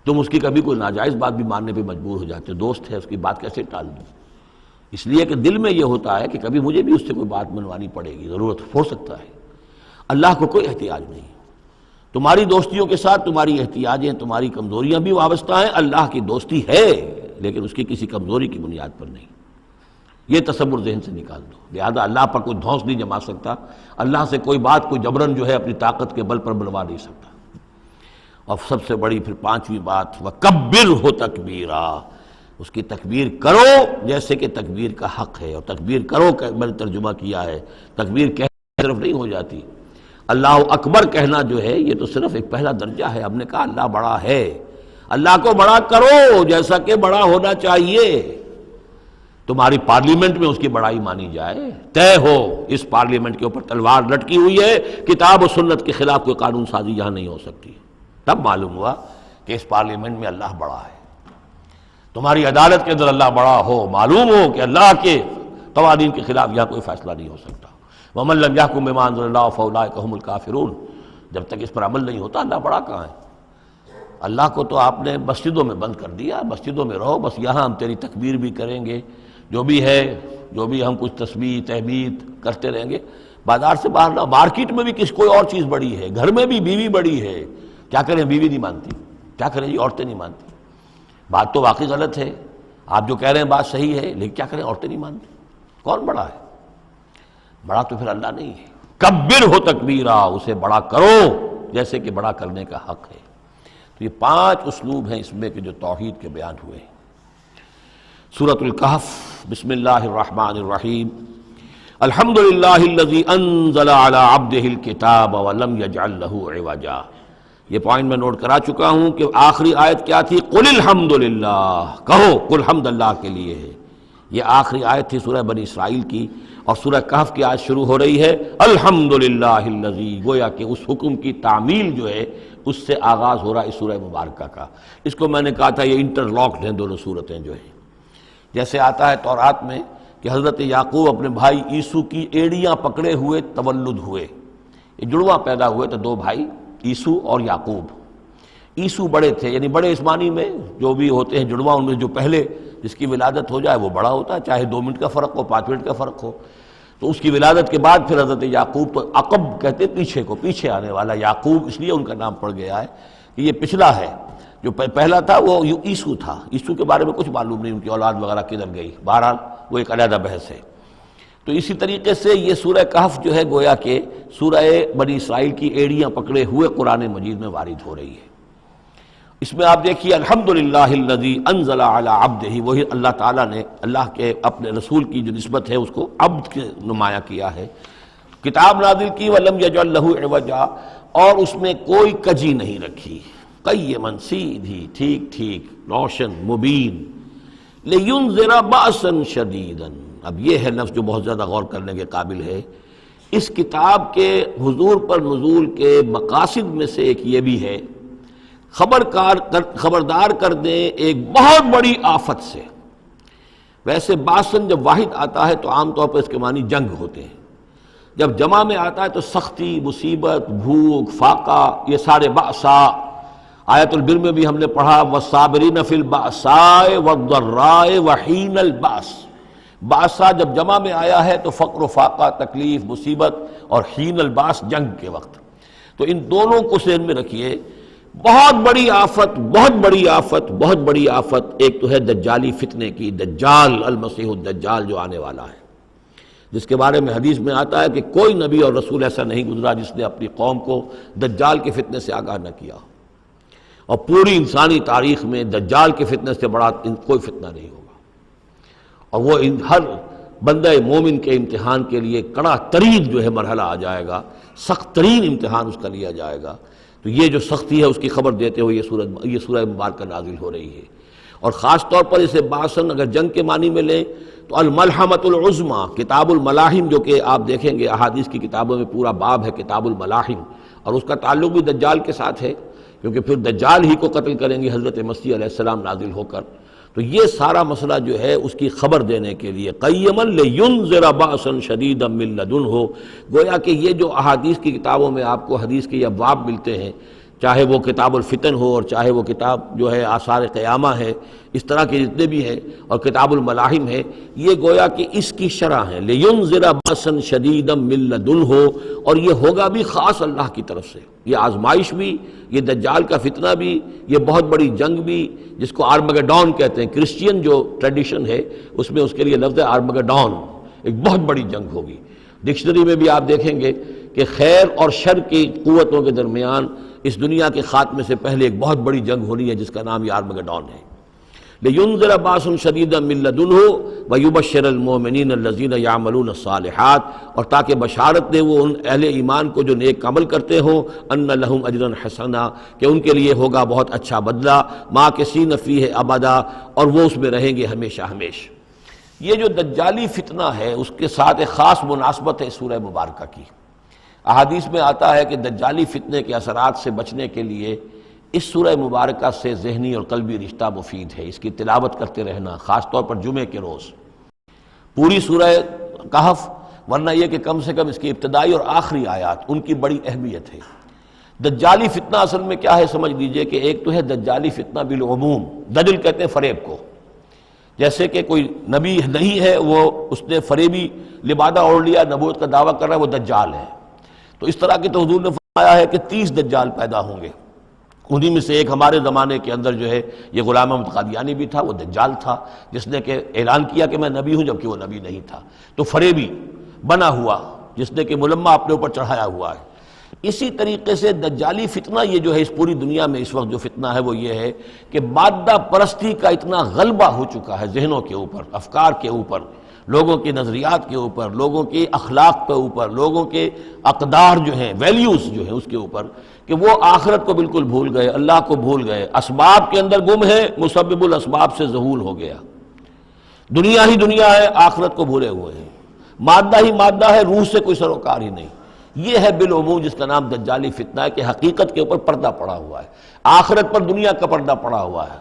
A: تم اس کی کبھی کوئی ناجائز بات بھی ماننے پہ مجبور ہو جاتے ہو، دوست ہے اس کی بات کیسے ٹال دوں، اس لیے کہ دل میں یہ ہوتا ہے کہ کبھی مجھے بھی اس سے کوئی بات منوانی پڑے گی، ضرورت ہو سکتا ہے۔ اللہ کو کوئی احتیاج نہیں، تمہاری دوستیوں کے ساتھ تمہاری احتیاجیں، تمہاری کمزوریاں بھی وابستہ ہیں، اللہ کی دوستی ہے لیکن اس کی کسی کمزوری کی بنیاد پر نہیں۔ یہ تصور ذہن سے نکال دو۔ لہذا اللہ پر کوئی دھونس نہیں جما سکتا، اللہ سے کوئی بات کوئی جبراً جو ہے اپنی طاقت کے بل پر بنوا نہیں سکتا۔ اور سب سے بڑی پھر پانچویں بات، وَكَبِّرْهُ تَكْبِيرًا، اس کی تکبیر کرو جیسے کہ تکبیر کا حق ہے۔ اور تکبیر کرو کہ میں نے ترجمہ کیا ہے، تکبیر کہنا صرف نہیں ہو جاتی، اللہ اکبر کہنا جو ہے یہ تو صرف ایک پہلا درجہ ہے۔ ہم نے کہا اللہ بڑا ہے، اللہ کو بڑا کرو جیسا کہ بڑا ہونا چاہیے۔ تمہاری پارلیمنٹ میں اس کی بڑائی مانی جائے، طے ہو اس پارلیمنٹ کے اوپر تلوار لٹکی ہوئی ہے، کتاب و سنت کے خلاف کوئی قانون سازی یہاں نہیں ہو سکتی، تب معلوم ہوا کہ اس پارلیمنٹ میں اللہ بڑا ہے۔ تمہاری عدالت کے اندر اللہ بڑا ہو، معلوم ہو کہ اللہ کے قوانین کے خلاف یہاں کوئی فیصلہ نہیں ہو سکتا۔ وَمَن لَّمْ يَحْكُم بِمَا أَنزَلَ اللَّهُ فَأُولَٰئِكَ هُمُ الْكَافِرُونَ، جب تک اس پر عمل نہیں ہوتا اللہ بڑا کہاں ہے؟ اللہ کو تو آپ نے مسجدوں میں بند کر دیا، مسجدوں میں رہو، بس یہاں ہم تیری تکبیر بھی کریں گے، جو بھی ہے، جو بھی ہم کچھ تسبیح تحمید کرتے رہیں گے، بازار سے باہر نہ، مارکیٹ میں بھی کوئی اور چیز بڑی ہے، گھر میں بھی بیوی بڑی ہے، کیا کریں بیوی نہیں مانتی، کیا کریں جی عورتیں نہیں مانتی، بات تو واقعی غلط ہے، آپ جو کہہ رہے ہیں بات صحیح ہے، لیکن کیا کریں عورتیں نہیں مانتی، کون بڑا ہے؟ بڑا تو پھر اللہ نہیں ہے۔ کبر ہو تکبیرا، اسے بڑا کرو جیسے کہ بڑا کرنے کا حق ہے۔ تو یہ پانچ اسلوب ہیں اس میں کہ جو توحید کے بیان ہوئے ہیں۔ سورۃ الکہف، بسم اللہ الرحمن الرحیم، الحمد للہ الذی انزل علی عبدہ الکتاب ولم یجعل لہ عوجا۔ یہ پوائنٹ میں نوٹ کرا چکا ہوں کہ آخری آیت کیا تھی؟ قل الحمد للہ، کہو کل حمد اللہ کے لیے ہے۔ یہ آخری آیت تھی سورہ بنی اسرائیل کی، اور سورہ کہف کی آیت شروع ہو رہی ہے الحمد للہ الذی، گویا کہ اس حکم کی تعمیل جو ہے اس سے آغاز ہو رہا ہے اس سورہ مبارکہ کا۔ اس کو میں نے کہا تھا یہ انٹرلاکڈ ہیں دونوں صورتیں جو ہیں، جیسے آتا ہے تورات میں کہ حضرت یعقوب اپنے بھائی عیسو کی ایڑیاں پکڑے ہوئے تولد ہوئے، یہ جڑواں پیدا ہوئے تو دو بھائی عیسو اور یعقوب۔ عیسو بڑے تھے، یعنی بڑے اسمانی میں جو بھی ہوتے ہیں جڑواں، ان میں جو پہلے جس کی ولادت ہو جائے وہ بڑا ہوتا ہے، چاہے 2 منٹ کا فرق ہو 5 منٹ کا فرق ہو۔ تو اس کی ولادت کے بعد پھر حضرت یعقوب، تو عقب کہتے پیچھے کو، پیچھے آنے والا، یعقوب اس لیے ان کا نام پڑ گیا ہے کہ یہ پچھلا ہے۔ جو پہلا تھا وہ عیسو تھا، عیسو کے بارے میں کچھ معلوم نہیں ان کی اولاد وغیرہ کدھر گئی، بہرحال وہ ایک علیحدہ بحث ہے۔ تو اسی طریقے سے یہ سورہ کہف جو ہے گویا کہ سورہ بنی اسرائیل کی ایڑیاں پکڑے ہوئے قرآن مجید میں وارد ہو رہی ہے۔ اس میں آپ دیکھیے الحمدللہ الذی انزل علی عبدہ، وہی اللہ تعالیٰ نے اللہ کے اپنے رسول کی جو نسبت ہے اس کو عبد کے نمایاں کیا ہے، کتاب نازل کی ولم یجعل لہ عوجا، اور اس میں کوئی کجی نہیں رکھی، قیما، سیدھی، ٹھیک ٹھیک، روشن، مبین، لینذر بأسا شدیدا۔ اب یہ ہے لفظ جو بہت زیادہ غور کرنے کے قابل ہے۔ اس کتاب کے حضور پر نزول کے مقاصد میں سے ایک یہ بھی ہے خبردار کر دیں ایک بہت بڑی آفت سے۔ ویسے باسن جب واحد آتا ہے تو عام طور پر اس کے معنی جنگ ہوتے ہیں، جب جمع میں آتا ہے تو سختی، مصیبت، بھوک، فاقہ، یہ سارے بأسا۔ آیت البر میں بھی ہم نے پڑھا والصابرین فی البأساء والضراء وحین البأس۔ بأسا جب جمع میں آیا ہے تو فقر و فاقہ، تکلیف، مصیبت، اور حین الباس جنگ کے وقت۔ تو ان دونوں کو ذہن میں رکھیے، بہت بڑی آفت، بہت بڑی آفت، بہت بڑی آفت۔ ایک تو ہے دجالی فتنے کی، دجال، المسیح الدجال جو آنے والا ہے، جس کے بارے میں حدیث میں آتا ہے کہ کوئی نبی اور رسول ایسا نہیں گزرا جس نے اپنی قوم کو دجال کے فتنے سے آگاہ نہ کیا، اور پوری انسانی تاریخ میں دجال کے فتنے سے بڑا کوئی فتنہ نہیں ہوگا، اور وہ ہر بندہ مومن کے امتحان کے لیے کڑا ترین جو ہے مرحلہ آ جائے گا، سخت ترین امتحان اس کا لیا جائے گا۔ تو یہ جو سختی ہے اس کی خبر دیتے ہوئے یہ سورہ مبارکہ نازل ہو رہی ہے۔ اور خاص طور پر اسے باسن اگر جنگ کے معنی میں لیں تو الملحمۃ العظمیٰ، کتاب الملاحم، جو کہ آپ دیکھیں گے احادیث کی کتابوں میں پورا باب ہے کتاب الملاحم، اور اس کا تعلق بھی دجال کے ساتھ ہے، کیونکہ پھر دجال ہی کو قتل کریں گے حضرت مسیح علیہ السلام نازل ہو کر۔ تو یہ سارا مسئلہ جو ہے اس کی خبر دینے کے لیے قیما لینذر بأسا شدیدا من لدنہ، گویا کہ یہ جو احادیث کی کتابوں میں آپ کو حدیث کے ابواب ملتے ہیں چاہے وہ کتاب الفتن ہو اور چاہے وہ کتاب جو ہے آثار قیامہ ہے، اس طرح کے جتنے بھی ہیں، اور کتاب الملاحم ہے، یہ گویا کہ اس کی شرح ہے لِيُنذِرَ بَأْسًا شَدِيدًا مِّن لَّدُنْهُ، اور یہ ہوگا بھی خاص اللہ کی طرف سے، یہ آزمائش بھی، یہ دجال کا فتنہ بھی، یہ بہت بڑی جنگ بھی، جس کو آرمگڈون کہتے ہیں، کرسچین جو ٹریڈیشن ہے اس میں اس کے لیے لفظ ہے آرمگڈون، ایک بہت بڑی جنگ ہوگی۔ ڈکشنری میں بھی آپ دیکھیں گے کہ خیر اور شر کی قوتوں کے درمیان اس دنیا کے خاتمے سے پہلے ایک بہت بڑی جنگ ہونی ہے جس کا نام یہ آرمگڈون ہے۔ لِيُنذِرَ بَأْسًا شَدِيدًا مِّن لَّدُنْهُ وَيُبَشِّرَ الْمُؤْمِنِينَ الَّذِينَ يَعْمَلُونَ الصَّالِحَاتِ، اور تاکہ بشارت دے وہ ان اہل ایمان کو جو نیک عمل کرتے ہوں، أَنَّ لَهُمْ أَجْرًا حَسَنًا، کہ ان کے لیے ہوگا بہت اچھا بدلہ، مَاكِثِينَ فِيهِ أَبَدًا، اور وہ اس میں رہیں گے ہمیشہ ہمیشہ۔ یہ جو دجالی فتنہ ہے اس کے ساتھ ایک خاص مناسبت ہے اس سورہ مبارکہ کی۔ احادیث میں آتا ہے کہ دجالی فتنے کے اثرات سے بچنے کے لیے اس سورہ مبارکہ سے ذہنی اور قلبی رشتہ مفید ہے، اس کی تلاوت کرتے رہنا، خاص طور پر جمعے کے روز پوری سورہ کہف، ورنہ یہ کہ کم سے کم اس کی ابتدائی اور آخری آیات ان کی بڑی اہمیت ہے۔ دجالی فتنہ اصل میں کیا ہے سمجھ لیجئے کہ ایک تو ہے دجالی فتنہ بالعموم، دجل کہتے ہیں فریب کو، جیسے کہ کوئی نبی نہیں ہے، وہ اس نے فریبی لبادہ اوڑھ لیا، نبوت کا دعویٰ کر رہا ہے، وہ دجال ہے۔ تو اس طرح کی تو حضور نے فرمایا ہے کہ 30 دجال پیدا ہوں گے، انہی میں سے ایک ہمارے زمانے کے اندر جو ہے یہ غلام احمد قادیانی بھی تھا، وہ دجال تھا جس نے کہ اعلان کیا کہ میں نبی ہوں جبکہ وہ نبی نہیں تھا، تو فریبی بنا ہوا جس نے کہ ملمہ اپنے اوپر چڑھایا ہوا ہے۔ اسی طریقے سے دجالی فتنہ یہ جو ہے اس پوری دنیا میں اس وقت جو فتنہ ہے وہ یہ ہے کہ مادہ پرستی کا اتنا غلبہ ہو چکا ہے ذہنوں کے اوپر، افکار کے اوپر، لوگوں کے نظریات کے اوپر، لوگوں کے اخلاق کے اوپر، لوگوں کے اقدار جو ہیں، ویلیوز جو ہیں اس کے اوپر، کہ وہ آخرت کو بالکل بھول گئے، اللہ کو بھول گئے، اسباب کے اندر گم ہے، مسبب الاسباب سے ذہول ہو گیا، دنیا ہی دنیا ہے، آخرت کو بھولے ہوئے ہیں، مادہ ہی مادہ ہے، روح سے کوئی سروکار ہی نہیں۔ یہ ہے بالعموم جس کا نام دجالی فتنہ ہے کہ حقیقت کے اوپر پردہ پڑا ہوا ہے، آخرت پر دنیا کا پردہ پڑا ہوا ہے۔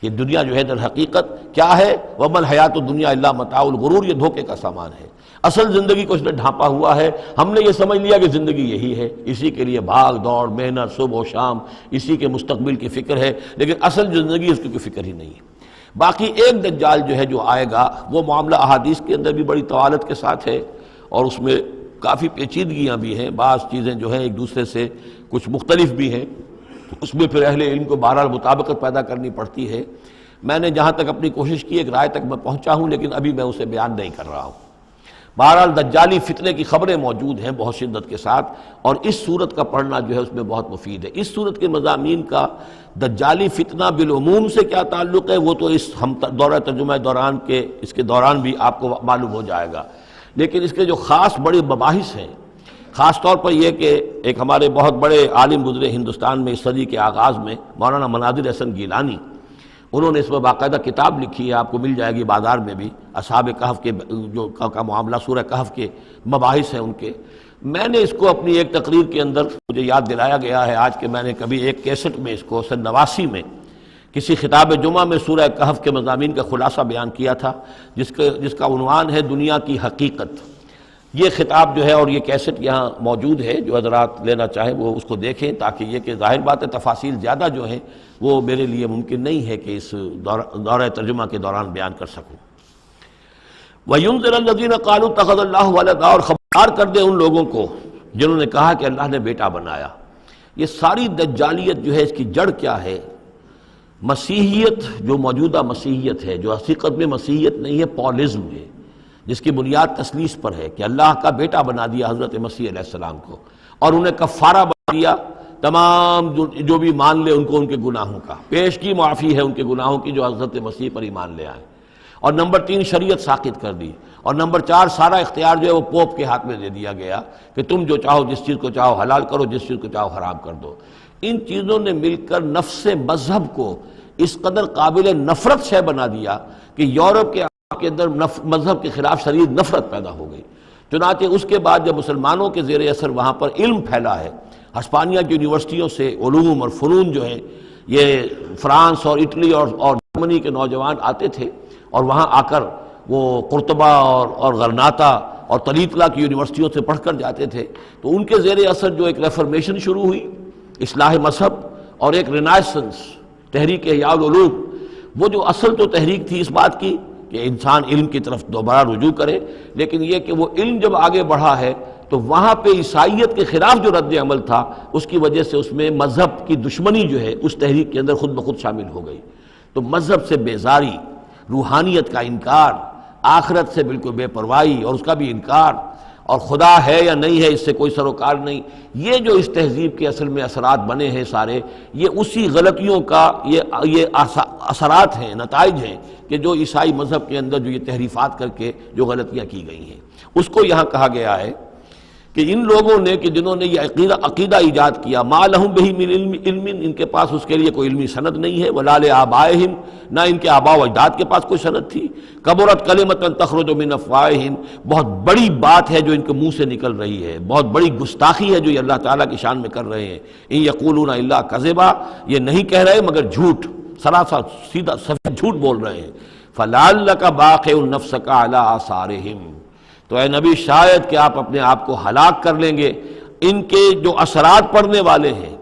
A: یہ دنیا جو ہے در حقیقت کیا ہے، وَمَا الْحَيَاةُ الدُّنْيَا إِلَّا مَتَاعُ الْغُرُورِ، یہ دھوکے کا سامان ہے۔ اصل زندگی کو اس نے ڈھانپا ہوا ہے، ہم نے یہ سمجھ لیا کہ زندگی یہی ہے، اسی کے لیے بھاگ دوڑ، محنت، صبح و شام، اسی کے مستقبل کی فکر ہے، لیکن اصل جو زندگی اس کی کوئی فکر ہی نہیں ہے۔ باقی ایک دجال جو ہے جو آئے گا، وہ معاملہ احادیث کے اندر بھی بڑی طوالت کے ساتھ ہے، اور اس میں کافی پیچیدگیاں بھی ہیں، بعض چیزیں جو ہیں ایک دوسرے سے کچھ مختلف بھی ہیں، اس میں پھر اہل علم کو بہرحال مطابقت پیدا کرنی پڑتی ہے۔ میں نے جہاں تک اپنی کوشش کی ایک رائے تک میں پہنچا ہوں، لیکن ابھی میں اسے بیان نہیں کر رہا ہوں۔ بہرحال دجالی فتنے کی خبریں موجود ہیں بہت شدت کے ساتھ، اور اس صورت کا پڑھنا جو ہے اس میں بہت مفید ہے۔ اس صورت کے مضامین کا دجالی فتنہ بالعموم سے کیا تعلق ہے وہ تو اس ہم دورہ ترجمہ دوران کے اس کے دوران بھی آپ کو معلوم ہو جائے گا، لیکن اس کے جو خاص بڑے مباحث ہیں، خاص طور پر یہ کہ ایک ہمارے بہت بڑے عالم گزرے ہندوستان میں اس صدی کے آغاز میں، مولانا مناظر احسن گیلانی، انہوں نے اس میں باقاعدہ کتاب لکھی ہے، آپ کو مل جائے گی بازار میں بھی، اصحاب کہف کے جو کا معاملہ سورہ کہف کے مباحث ہیں ان کے۔ میں نے اس کو اپنی ایک تقریر کے اندر مجھے یاد دلایا گیا ہے آج کہ میں نے کبھی ایک کیسٹ میں اس کو سن 89 میں کسی خطاب جمعہ میں سورہ کہف کے مضامین کا خلاصہ بیان کیا تھا، جس کا عنوان ہے دنیا کی حقیقت۔ یہ خطاب جو ہے اور یہ کیسٹ یہاں موجود ہے، جو حضرات لینا چاہیں وہ اس کو دیکھیں، تاکہ یہ کہ ظاہر بات ہے تفاصیل زیادہ جو ہیں وہ میرے لیے ممکن نہیں ہے کہ اس دورہ ترجمہ کے دوران بیان کر سکوں۔ وَيُنذِرَ الَّذِينَ قَالُوا اتَّخَذَ اللَّهُ وَلَدًا، اور خبردار کر دے ان لوگوں کو جنہوں نے کہا کہ اللہ نے بیٹا بنایا۔ یہ ساری دجالیت جو ہے اس کی جڑ کیا ہے؟ مسیحیت، جو موجودہ مسیحیت ہے، جو حقیقت میں مسیحیت نہیں ہے، پولزم ہے، جس کی بنیاد تثلیث پر ہے کہ اللہ کا بیٹا بنا دیا حضرت مسیح علیہ السلام کو، اور انہیں کفارہ بنا دیا تمام جو بھی مان لے ان کو ان کے گناہوں کا، پیش کی معافی ہے ان کے گناہوں کی جو حضرت مسیح پر ایمان لے آئے، اور نمبر 3 شریعت ساقط کر دی، اور نمبر 4 سارا اختیار جو ہے وہ پوپ کے ہاتھ میں دے دیا گیا کہ تم جو چاہو جس چیز کو چاہو حلال کرو، جس چیز کو چاہو حرام کر دو۔ ان چیزوں نے مل کر نفس مذہب کو اس قدر قابل نفرت شے بنا دیا کہ یورپ کے اندر مذہب کے خلاف شدید نفرت پیدا ہو گئی۔ چنانچہ اس کے بعد جب مسلمانوں کے زیر اثر وہاں پر علم پھیلا ہے، ہسپانیہ کی یونیورسٹیوں سے علوم اور فنون جو ہیں یہ فرانس اور اٹلی اور جرمنی کے نوجوان آتے تھے، اور وہاں آ کر وہ قرطبہ اور غرناطہ اور طلیطلہ کی یونیورسٹیوں سے پڑھ کر جاتے تھے، تو ان کے زیر اثر جو ایک ریفارمیشن شروع ہوئی، اصلاح مذہب اور ایک رینائسنس تحریک احیاء العلوم، وہ جو اصل تو تحریک تھی اس بات کی کہ انسان علم کی طرف دوبارہ رجوع کرے، لیکن یہ کہ وہ علم جب آگے بڑھا ہے تو وہاں پہ عیسائیت کے خلاف جو رد عمل تھا اس کی وجہ سے اس میں مذہب کی دشمنی جو ہے اس تحریک کے اندر خود بخود شامل ہو گئی۔ تو مذہب سے بیزاری، روحانیت کا انکار، آخرت سے بالکل بے پرواہی اور اس کا بھی انکار، اور خدا ہے یا نہیں ہے اس سے کوئی سروکار نہیں، یہ جو اس تہذیب کے اصل میں اثرات بنے ہیں سارے، یہ اسی غلطیوں کا یہ اثرات ہیں، نتائج ہیں کہ جو عیسائی مذہب کے اندر جو یہ تحریفات کر کے جو غلطیاں کی گئی ہیں، اس کو یہاں کہا گیا ہے کہ ان لوگوں نے کہ جنہوں نے یہ عقیدہ ایجاد کیا، ما لہم بہ من علم، ان کے پاس اس کے لیے کوئی علمی سند نہیں ہے، ولا لآبائہم، نہ ان کے آباء و اجداد کے پاس کوئی سند تھی، کبرت کلمۃ تخرج من افواہہم، بہت بڑی بات ہے جو ان کے منہ سے نکل رہی ہے، بہت بڑی گستاخی ہے جو یہ اللہ تعالیٰ کی شان میں کر رہے ہیں، ان یقولون الا کذبا، یہ نہیں کہہ رہے مگر جھوٹ، سراسر سیدھا سفید جھوٹ بول رہے ہیں، فلعلک باخع نفسک علی آثارہم، تو اے نبی شاید کہ آپ اپنے آپ کو ہلاک کر لیں گے ان کے جو اثرات پڑنے والے ہیں،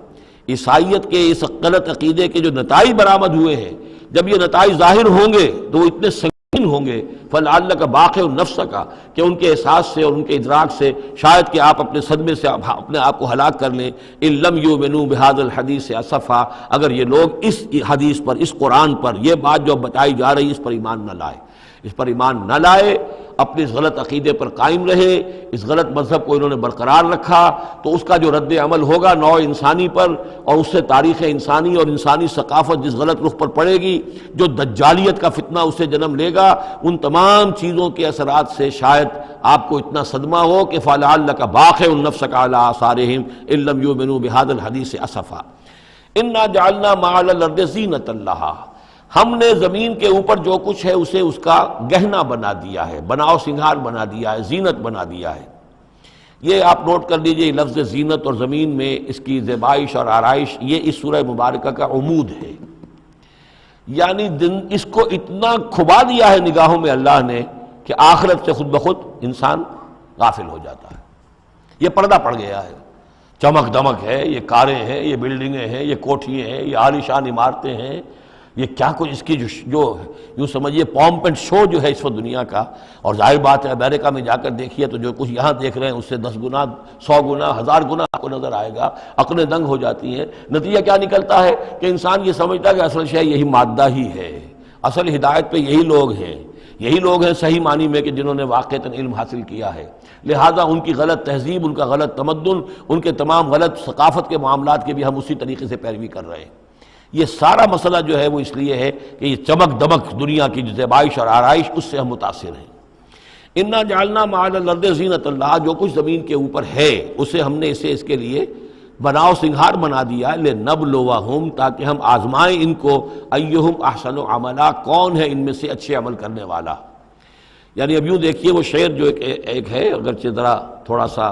A: عیسائیت کے اس غلط عقیدے کے جو نتائج برآمد ہوئے ہیں، جب یہ نتائج ظاہر ہوں گے تو وہ اتنے سنگین ہوں گے، فلعلک باخع نفسک، کہ ان کے احساس سے اور ان کے ادراک سے شاید کہ آپ اپنے صدمے سے اپنے آپ کو ہلاک کر لیں، ان لم یؤمنوا بہذا الحدیث اسفا، اگر یہ لوگ اس حدیث پر، اس قرآن پر، یہ بات جو بتائی جا رہی اس پر ایمان نہ لائے، اس پر ایمان نہ لائے، اپنے اس غلط عقیدے پر قائم رہے، اس غلط مذہب کو انہوں نے برقرار رکھا، تو اس کا جو رد عمل ہوگا نوع انسانی پر، اور اس سے تاریخ انسانی اور انسانی ثقافت جس غلط رخ پر پڑے گی، جو دجالیت کا فتنہ اسے جنم لے گا، ان تمام چیزوں کے اثرات سے شاید آپ کو اتنا صدمہ ہو کہ فلعلک باخع نفسک علی آثارہم ان لم یؤمنوا بہذا الحدیث اسفا، انا جعلنا ما علی الارض زینۃ لہا، ہم نے زمین کے اوپر جو کچھ ہے اسے اس کا گہنا بنا دیا ہے، بناؤ سنگھار بنا دیا ہے، زینت بنا دیا ہے۔ یہ آپ نوٹ کر لیجئے، لفظ زینت اور زمین میں اس کی زیبائش اور آرائش، یہ اس سورہ مبارکہ کا عمود ہے، یعنی اس کو اتنا کھبا دیا ہے نگاہوں میں اللہ نے کہ آخرت سے خود بخود انسان غافل ہو جاتا ہے، یہ پردہ پڑ گیا ہے، چمک دمک ہے، یہ کاریں ہیں، یہ بلڈنگیں ہیں، یہ کوٹھیاں ہیں، یہ عالیشان عمارتیں ہیں، یہ کیا کچھ اس کی جو یوں سمجھیے پومپ اینڈ شو جو ہے اس وقت دنیا کا، اور ظاہر بات ہے امریکہ میں جا کر دیکھیے تو جو کچھ یہاں دیکھ رہے ہیں اس سے 10 گنا 100 گنا 1000 گنا آپ کو نظر آئے گا، عقلیں دنگ ہو جاتی ہیں۔ نتیجہ کیا نکلتا ہے کہ انسان یہ سمجھتا ہے کہ اصل شے یہی مادہ ہی ہے، اصل ہدایت پہ یہی لوگ ہیں، یہی لوگ ہیں صحیح معنی میں کہ جنہوں نے واقعتاً علم حاصل کیا ہے، لہذا ان کی غلط تہذیب، ان کا غلط تمدن، ان کے تمام غلط ثقافت کے معاملات کے بھی ہم اسی طریقے سے پیروی کر رہے ہیں۔ یہ سارا مسئلہ جو ہے وہ اس لیے ہے کہ یہ چمک دمک دنیا کی زیبائش اور آرائش اس سے ہم متاثر ہیں۔ انا جعلنا ما علی الارض زینۃ اللہ، جو کچھ زمین کے اوپر ہے اسے ہم نے اس کے لیے بناؤ سنگھار بنا دیا ہے، لنبلوہم، تاکہ ہم آزمائیں ان کو، ایہم احسن عملا، کون ہے ان میں سے اچھے عمل کرنے والا۔ یعنی اب یوں دیکھیے وہ شعر جو ایک ہے، اگرچہ ذرا تھوڑا سا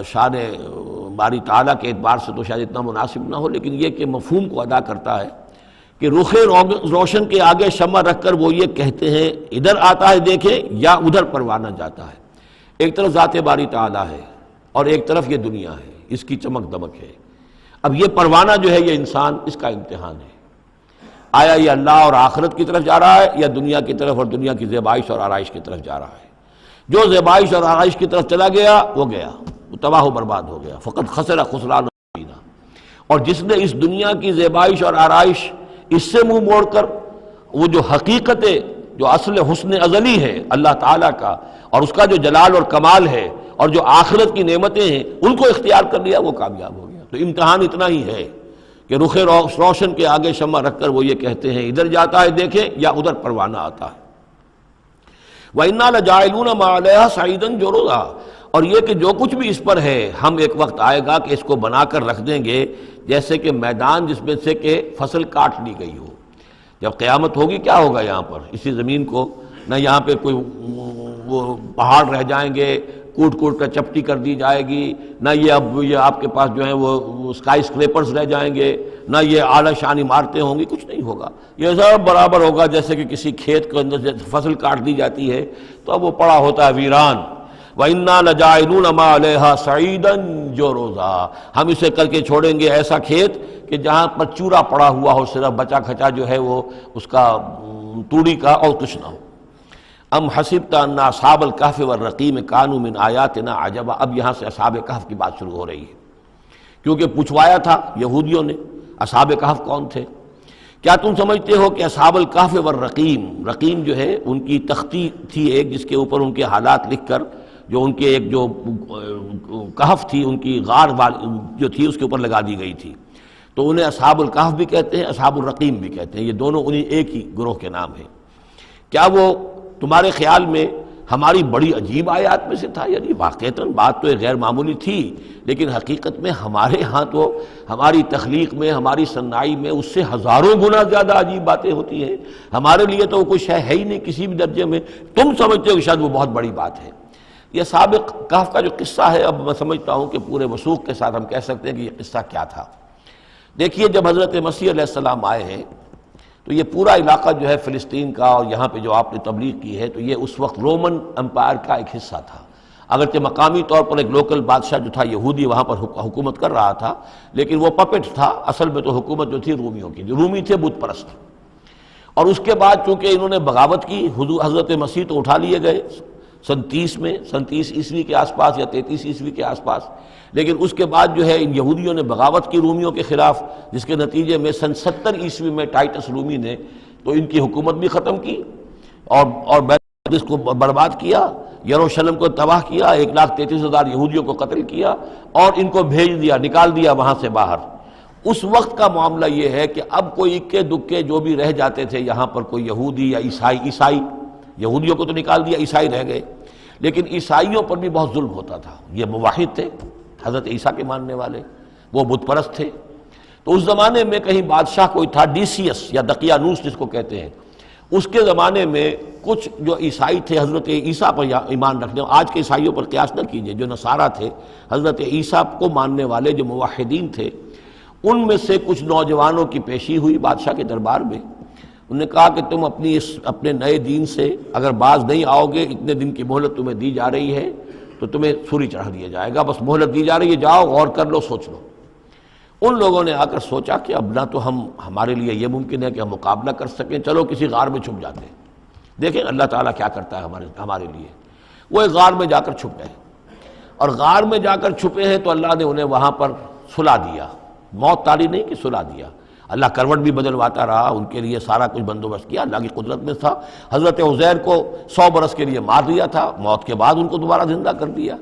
A: شان باری تعالیٰ کے اعتبار سے تو شاید اتنا مناسب نہ ہو، لیکن یہ کہ مفہوم کو ادا کرتا ہے کہ رخ روشن کے آگے شمع رکھ کر وہ یہ کہتے ہیں ادھر آتا ہے دیکھیں یا ادھر پروانہ جاتا ہے۔ ایک طرف ذات باری تعالیٰ ہے اور ایک طرف یہ دنیا ہے، اس کی چمک دمک ہے۔ اب یہ پروانہ جو ہے یہ انسان، اس کا امتحان ہے، آیا یہ اللہ اور آخرت کی طرف جا رہا ہے یا دنیا کی طرف اور دنیا کی زیبائش اور آرائش کی طرف جا رہا ہے۔ جو زیبائش اور آرائش کی طرف چلا گیا وہ گیا، وہ تباہ و برباد ہو گیا، فقط خسر خسران مبینا۔ اور جس نے اس دنیا کی زیبائش اور آرائش اس سے منہ موڑ کر وہ جو حقیقت جو اصل حسن ازلی ہے اللہ تعالیٰ کا اور اس کا جو جلال اور کمال ہے اور جو آخرت کی نعمتیں ہیں ان کو اختیار کر لیا، وہ کامیاب ہو گیا۔ تو امتحان اتنا ہی ہے کہ رخ روشن کے آگے شمع رکھ کر وہ یہ کہتے ہیں ادھر جاتا ہے دیکھیں یا ادھر پروانہ آتا ہے۔ وَإِنَّا لَجَاعِلُونَ مَا عَلَيْهَا صَعِيدًا جُرُزًا، اور یہ کہ جو کچھ بھی اس پر ہے ہم ایک وقت آئے گا کہ اس کو بنا کر رکھ دیں گے جیسے کہ میدان جس میں سے کہ فصل کاٹ لی گئی ہو۔ جب قیامت ہوگی کیا ہوگا یہاں پر اسی زمین کو، نہ یہاں پہ کوئی وہ پہاڑ رہ جائیں گے کوٹ کوٹ کر چپٹی کر دی جائے گی، نہ یہ آپ کے پاس جو ہیں وہ اسکائی اسکریپرز رہ جائیں گے، نہ یہ اعلیٰ شان عمارتیں ہوں گی، کچھ نہیں ہوگا۔ یہ سب برابر ہوگا جیسے کہ کسی کھیت کے اندر سے فصل کاٹ دی جاتی ہے تو اب وہ پڑا ہوتا ہے ویران، وَإِنَّا لَجَاعِلُونَ مَا عَلَيْهَا صَعِيدًا جُرُزًا، ہم اسے کر کے چھوڑیں گے ایسا کھیت کہ جہاں پر چورا پڑا ہوا ہو، صرف بچا کھچا جو ہے وہ اس کا توڑی کا اور کچھ نہ ہو۔ ام حسبت ان اصحاب الکہف والرقیم کانوا من آیاتنا عجبا، اب یہاں سے اصحاب کہف کی بات شروع ہو رہی ہے، کیونکہ پوچھوایا تھا یہودیوں نے اصحاب کہف کون تھے۔ کیا تم سمجھتے ہو کہ اصحاب الکہف والرقیم، رقیم جو ہے ان کی تختی تھی ایک جس کے اوپر ان کے حالات لکھ کر، جو ان کے ایک جو کہف تھی ان کی غار جو تھی اس کے اوپر لگا دی گئی تھی، تو انہیں اصحاب الکہف بھی کہتے ہیں، اصحاب الرقیم بھی کہتے ہیں، یہ دونوں انہیں ایک ہی گروہ کے نام ہیں۔ کیا وہ تمہارے خیال میں ہماری بڑی عجیب آیات میں سے تھا؟ یعنی واقعتاً بات تو غیر معمولی تھی، لیکن حقیقت میں ہمارے ہاں تو ہماری تخلیق میں، ہماری صنائی میں اس سے ہزاروں گنا زیادہ عجیب باتیں ہوتی ہیں، ہمارے لیے تو وہ کچھ ہے ہی نہیں کسی بھی درجے میں، تم سمجھتے ہو کہ شاید وہ بہت بڑی بات ہے۔ یہ سابق کہف کا جو قصہ ہے، اب میں سمجھتا ہوں کہ پورے وثوق کے ساتھ ہم کہہ سکتے ہیں کہ یہ قصہ کیا تھا۔ دیکھیے، جب حضرت مسیح علیہ السلام آئے ہیں تو یہ پورا علاقہ جو ہے فلسطین کا، اور یہاں پہ جو آپ نے تبلیغ کی ہے، تو یہ اس وقت رومن امپائر کا ایک حصہ تھا۔ اگرچہ مقامی طور پر ایک لوکل بادشاہ جو تھا یہودی وہاں پر حکومت کر رہا تھا، لیکن وہ پپٹ تھا، اصل میں تو حکومت جو تھی رومیوں کی، جو رومی تھے بت پرست۔ اور اس کے بعد چونکہ انہوں نے بغاوت کی، حضرت مسیح تو اٹھا لیے گئے سن 30 عیسوی کے آس پاس یا 33 عیسوی کے آس پاس، لیکن اس کے بعد جو ہے ان یہودیوں نے بغاوت کی رومیوں کے خلاف، جس کے نتیجے میں سن 70 عیسوی میں ٹائٹس رومی نے تو ان کی حکومت بھی ختم کی اور بیت المقدس کو برباد کیا، یروشلم کو تباہ کیا، 1,33,000 یہودیوں کو قتل کیا اور ان کو بھیج دیا، نکال دیا وہاں سے باہر۔ اس وقت کا معاملہ یہ ہے کہ اب کوئی اکے دکے جو بھی رہ جاتے تھے یہاں پر، کوئی یہودی یا عیسائی، یہودیوں کو تو نکال دیا، عیسائی رہ گئے، لیکن عیسائیوں پر بھی بہت ظلم ہوتا تھا۔ یہ موحد تھے، حضرت عیسیٰ کے ماننے والے، وہ بت پرست تھے۔ تو اس زمانے میں کہیں بادشاہ کوئی تھا، ڈیسیس یا دقیانوس جس کو کہتے ہیں، اس کے زمانے میں کچھ جو عیسائی تھے حضرت عیسیٰ پر ایمان رکھنے، آج کے عیسائیوں پر قیاس نہ کیجئے، جو نصارہ تھے، حضرت عیسیٰ کو ماننے والے جو موحدین تھے، ان میں سے کچھ نوجوانوں کی پیشی ہوئی بادشاہ کے دربار میں۔ انہوں نے کہا کہ تم اپنے نئے دین سے اگر باز نہیں آؤ گے، اتنے دن کی مہلت تمہیں دی جا رہی ہے تو تمہیں سولی چڑھا دیا جائے گا، بس مہلت دی جا رہی ہے، جاؤ غور کر لو، سوچ لو۔ ان لوگوں نے آ کر سوچا کہ اب نہ تو ہمارے لیے یہ ممکن ہے کہ ہم مقابلہ کر سکیں، چلو کسی غار میں چھپ جاتے ہیں، دیکھیں اللہ تعالیٰ کیا کرتا ہے ہمارے لیے۔ وہ ایک غار میں جا کر چھپ گئے، اور غار میں جا کر چھپے ہیں تو اللہ نے انہیں وہاں پر سلا دیا، موت تاری نہیں کہ سلا دیا۔ اللہ کروٹ بھی بدلواتا رہا، ان کے لیے سارا کچھ بندوبست کیا، اللہ کی قدرت میں تھا۔ حضرت عزیر کو 100 برس کے لیے مار دیا تھا، موت کے بعد ان کو دوبارہ زندہ کر دیا۔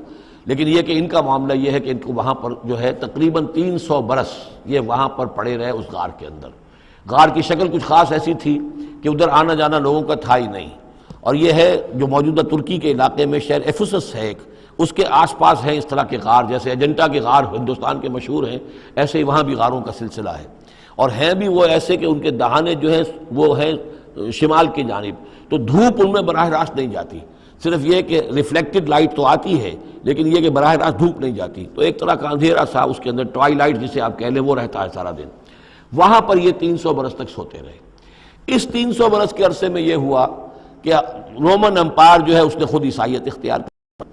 A: لیکن یہ کہ ان کا معاملہ یہ ہے کہ ان کو وہاں پر جو ہے تقریباً 300 برس یہ وہاں پر پڑے رہے اس غار کے اندر۔ غار کی شکل کچھ خاص ایسی تھی کہ ادھر آنا جانا لوگوں کا تھا ہی نہیں، اور یہ ہے جو موجودہ ترکی کے علاقے میں شہر ایفسس ہے ایک، اس کے آس پاس ہیں اس طرح کے غار، جیسے اجنٹا کے غار ہندوستان کے مشہور ہیں، ایسے ہی وہاں بھی غاروں کا سلسلہ ہے، اور ہیں بھی وہ ایسے کہ ان کے دہانے جو ہیں وہ ہیں شمال کی جانب، تو دھوپ ان میں براہ راست نہیں جاتی، صرف یہ کہ ریفلیکٹڈ لائٹ تو آتی ہے لیکن یہ کہ براہ راست دھوپ نہیں جاتی، تو ایک طرح کا اندھیرا سا اس کے اندر ٹوائی لائٹ جسے آپ کہہ لیں وہ رہتا ہے سارا دن۔ وہاں پر یہ 300 برس تک سوتے رہے۔ اس 300 برس کے عرصے میں یہ ہوا کہ رومن امپائر جو ہے اس نے خود عیسائیت اختیار کی۔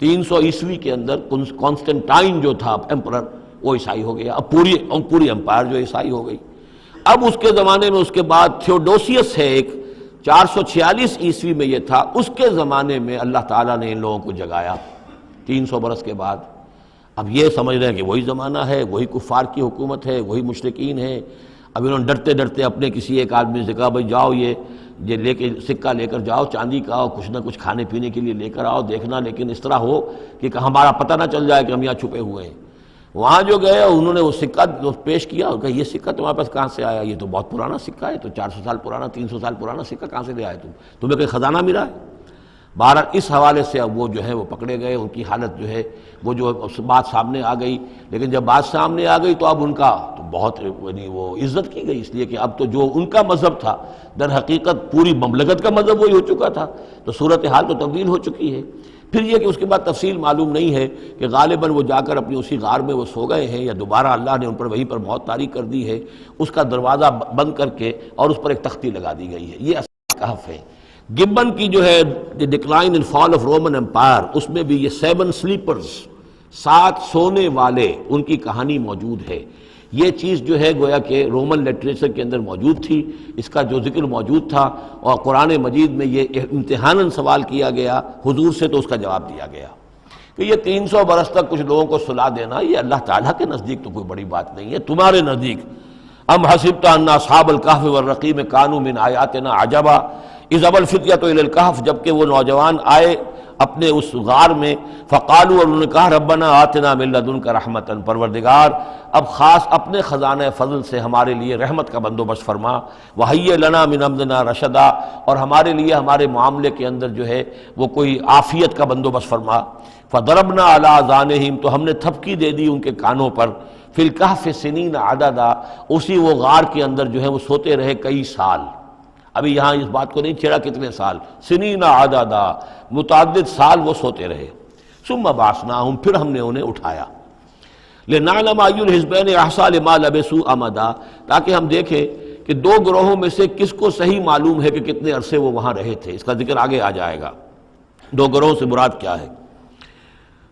A: 300 عیسوی کے اندر کانسٹنٹائن جو تھا ایمپرر، وہ عیسائی ہو گیا، اب پوری امپائر جو عیسائی ہو گئی۔ اب اس کے زمانے میں اس کے بعد تھیوڈوسیس ہے ایک، 446 عیسوی میں یہ تھا، اس کے زمانے میں اللہ تعالیٰ نے ان لوگوں کو جگایا 300 برس کے بعد۔ اب یہ سمجھ رہے ہیں کہ وہی زمانہ ہے، وہی کفار کی حکومت ہے، وہی مشرکین ہیں۔ اب انہوں نے ڈرتے ڈرتے اپنے کسی ایک آدمی سے کہا بھائی جاؤ یہ لے کے سکہ لے کر جاؤ چاندی کا، اور کچھ نہ کچھ کھانے پینے کے لیے لے کر آؤ، دیکھنا لیکن اس طرح ہو کہ ہمارا پتہ نہ چل جائے کہ ہم یہاں چھپے ہوئے ہیں۔ وہاں جو گئے انہوں نے وہ سکہ پیش کیا اور کہا یہ سکہ تمہارے پاس کہاں سے آیا؟ یہ تو بہت پرانا سکہ ہے، تو 400 سال پرانا، 300 سال پرانا سکہ کہاں سے لے آئے تمہیں کوئی خزانہ ملا ہے؟ بہرحال اس حوالے سے اب وہ جو ہے وہ پکڑے گئے، ان کی حالت جو ہے وہ جو بات سامنے آ گئی، لیکن جب بات سامنے آ گئی تو اب ان کا تو بہت یعنی وہ عزت کی گئی، اس لیے کہ اب تو جو ان کا مذہب تھا در حقیقت پوری مملکت کا مذہب وہی ہو چکا تھا، تو صورتحال تو تبدیل ہو چکی ہے۔ پھر یہ کہ اس کے بعد تفصیل معلوم نہیں ہے کہ غالباً وہ جا کر اپنی اسی غار میں وہ سو گئے ہیں، یا دوبارہ اللہ نے ان پر وہیں پر موت طاری کر دی ہے، اس کا دروازہ بند کر کے اور اس پر ایک تختی لگا دی گئی ہے۔ یہ اصل کہف ہے۔ گبن کی جو ہے decline and fall of Roman empire, اس میں بھی یہ 7 سلیپرز، 7 سونے والے، ان کی کہانی موجود ہے۔ یہ چیز جو ہے گویا کہ رومن لٹریچر کے اندر موجود تھی، اس کا جو ذکر موجود تھا، اور قرآن مجید میں یہ امتحاناً سوال کیا گیا حضور سے، تو اس کا جواب دیا گیا کہ یہ 300 برس تک کچھ لوگوں کو سلا دینا، یہ اللہ تعالیٰ کے نزدیک تو کوئی بڑی بات نہیں ہے، تمہارے نزدیک ام حسبت ان اصحاب الکہف والرقیم کانوا من آیاتنا عجبا اذ ابى الفتية الى الکہف، جبکہ وہ نوجوان آئے اپنے اس غار میں، فقالوا، اور انہوں نے کہا ربنا آتنا من لدنک رحمتا، پروردگار اب خاص اپنے خزانہ فضل سے ہمارے لیے رحمت کا بندوبست فرما، وہیئ لنا من امرنا رشدا، اور ہمارے لیے ہمارے معاملے کے اندر جو ہے وہ کوئی عافیت کا بندوبست فرما، فضربنا علی آذانہم، تو ہم نے تھپکی دے دی ان کے کانوں پر، فی الکہف سنین عددا، اسی وہ غار کے اندر جو ہے وہ سوتے رہے کئی سال۔ ابھی یہاں اس بات کو نہیں چھیڑا کتنے سال، سنین عددا، متعدد سال وہ سوتے رہے۔ ثم بعثناہم، پھر ہم نے انہیں اٹھایا، لنعلم ای الحزبین احصیٰ لما لبثوا امدا، تاکہ ہم دیکھیں کہ 2 گروہوں میں سے کس کو صحیح معلوم ہے کہ کتنے عرصے وہ وہاں رہے تھے۔ اس کا ذکر آگے آ جائے گا، 2 گروہوں سے مراد کیا ہے۔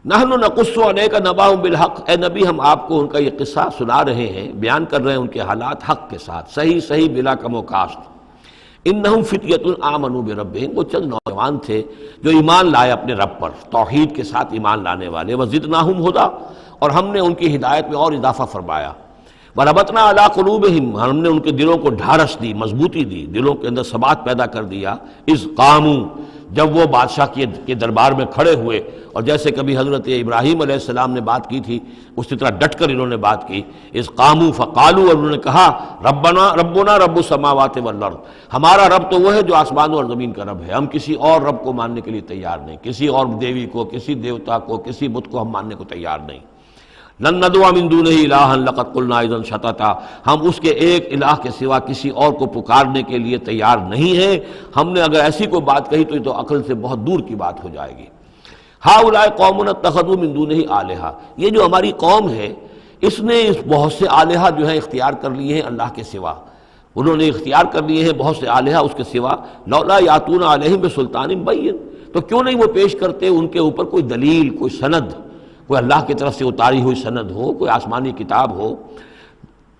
A: نحن نقص علیک نبأہم بالحق، اے نبی ہم آپ کو ان کا یہ قصہ سنا رہے ہیں، بیان کر رہے ہیں ان کے حالات حق کے ساتھ، صحیح بلا کم و کاسٹ۔ انہم فتیۃ آمنوا بربہم، وہ چند نوجوان تھے جو ایمان لائے اپنے رب پر، توحید کے ساتھ ایمان لانے والے، وزدناہم ہدی، اور ہم نے ان کی ہدایت میں اور اضافہ فرمایا، وربطنا علی قلوبہم، ہم نے ان کے دلوں کو ڈھارس دی، مضبوطی دی، دلوں کے اندر ثبات پیدا کر دیا، اذ قاموا، جب وہ بادشاہ کے دربار میں کھڑے ہوئے، اور جیسے کبھی حضرت ابراہیم علیہ السلام نے بات کی تھی اسی طرح ڈٹ کر انہوں نے بات کی، اذ قاموا فقالوا، اور انہوں نے کہا ربنا رب السماوات والارض، ہمارا رب تو وہ ہے جو آسمانوں اور زمین کا رب ہے، ہم کسی اور رب کو ماننے کے لیے تیار نہیں، کسی اور دیوی کو، کسی دیوتا کو، کسی بت کو ہم ماننے کو تیار نہیں۔ لن ندعو من دونہ الہا لقد قلنا اذا شططا، ہم اس کے ایک الہ کے سوا کسی اور کو پکارنے کے لیے تیار نہیں ہیں، ہم نے اگر ایسی کوئی بات کہی تو یہ تو عقل سے بہت دور کی بات ہو جائے گی۔ ہؤلاء قوم اتخذوا من دونہ آلہہ، یہ جو ہماری قوم ہے اس نے اس بہت سے آلہہ جو ہیں اختیار کر لیے ہیں اللہ کے سوا، انہوں نے اختیار کر لیے ہیں بہت سے آلہہ اس کے سوا، لولا یاتون علیہم بسلطان بین، تو کیوں نہیں وہ پیش کرتے ان کے اوپر کوئی دلیل، کوئی سند، کوئی اللہ کی طرف سے اتاری ہوئی سند ہو، کوئی آسمانی کتاب ہو۔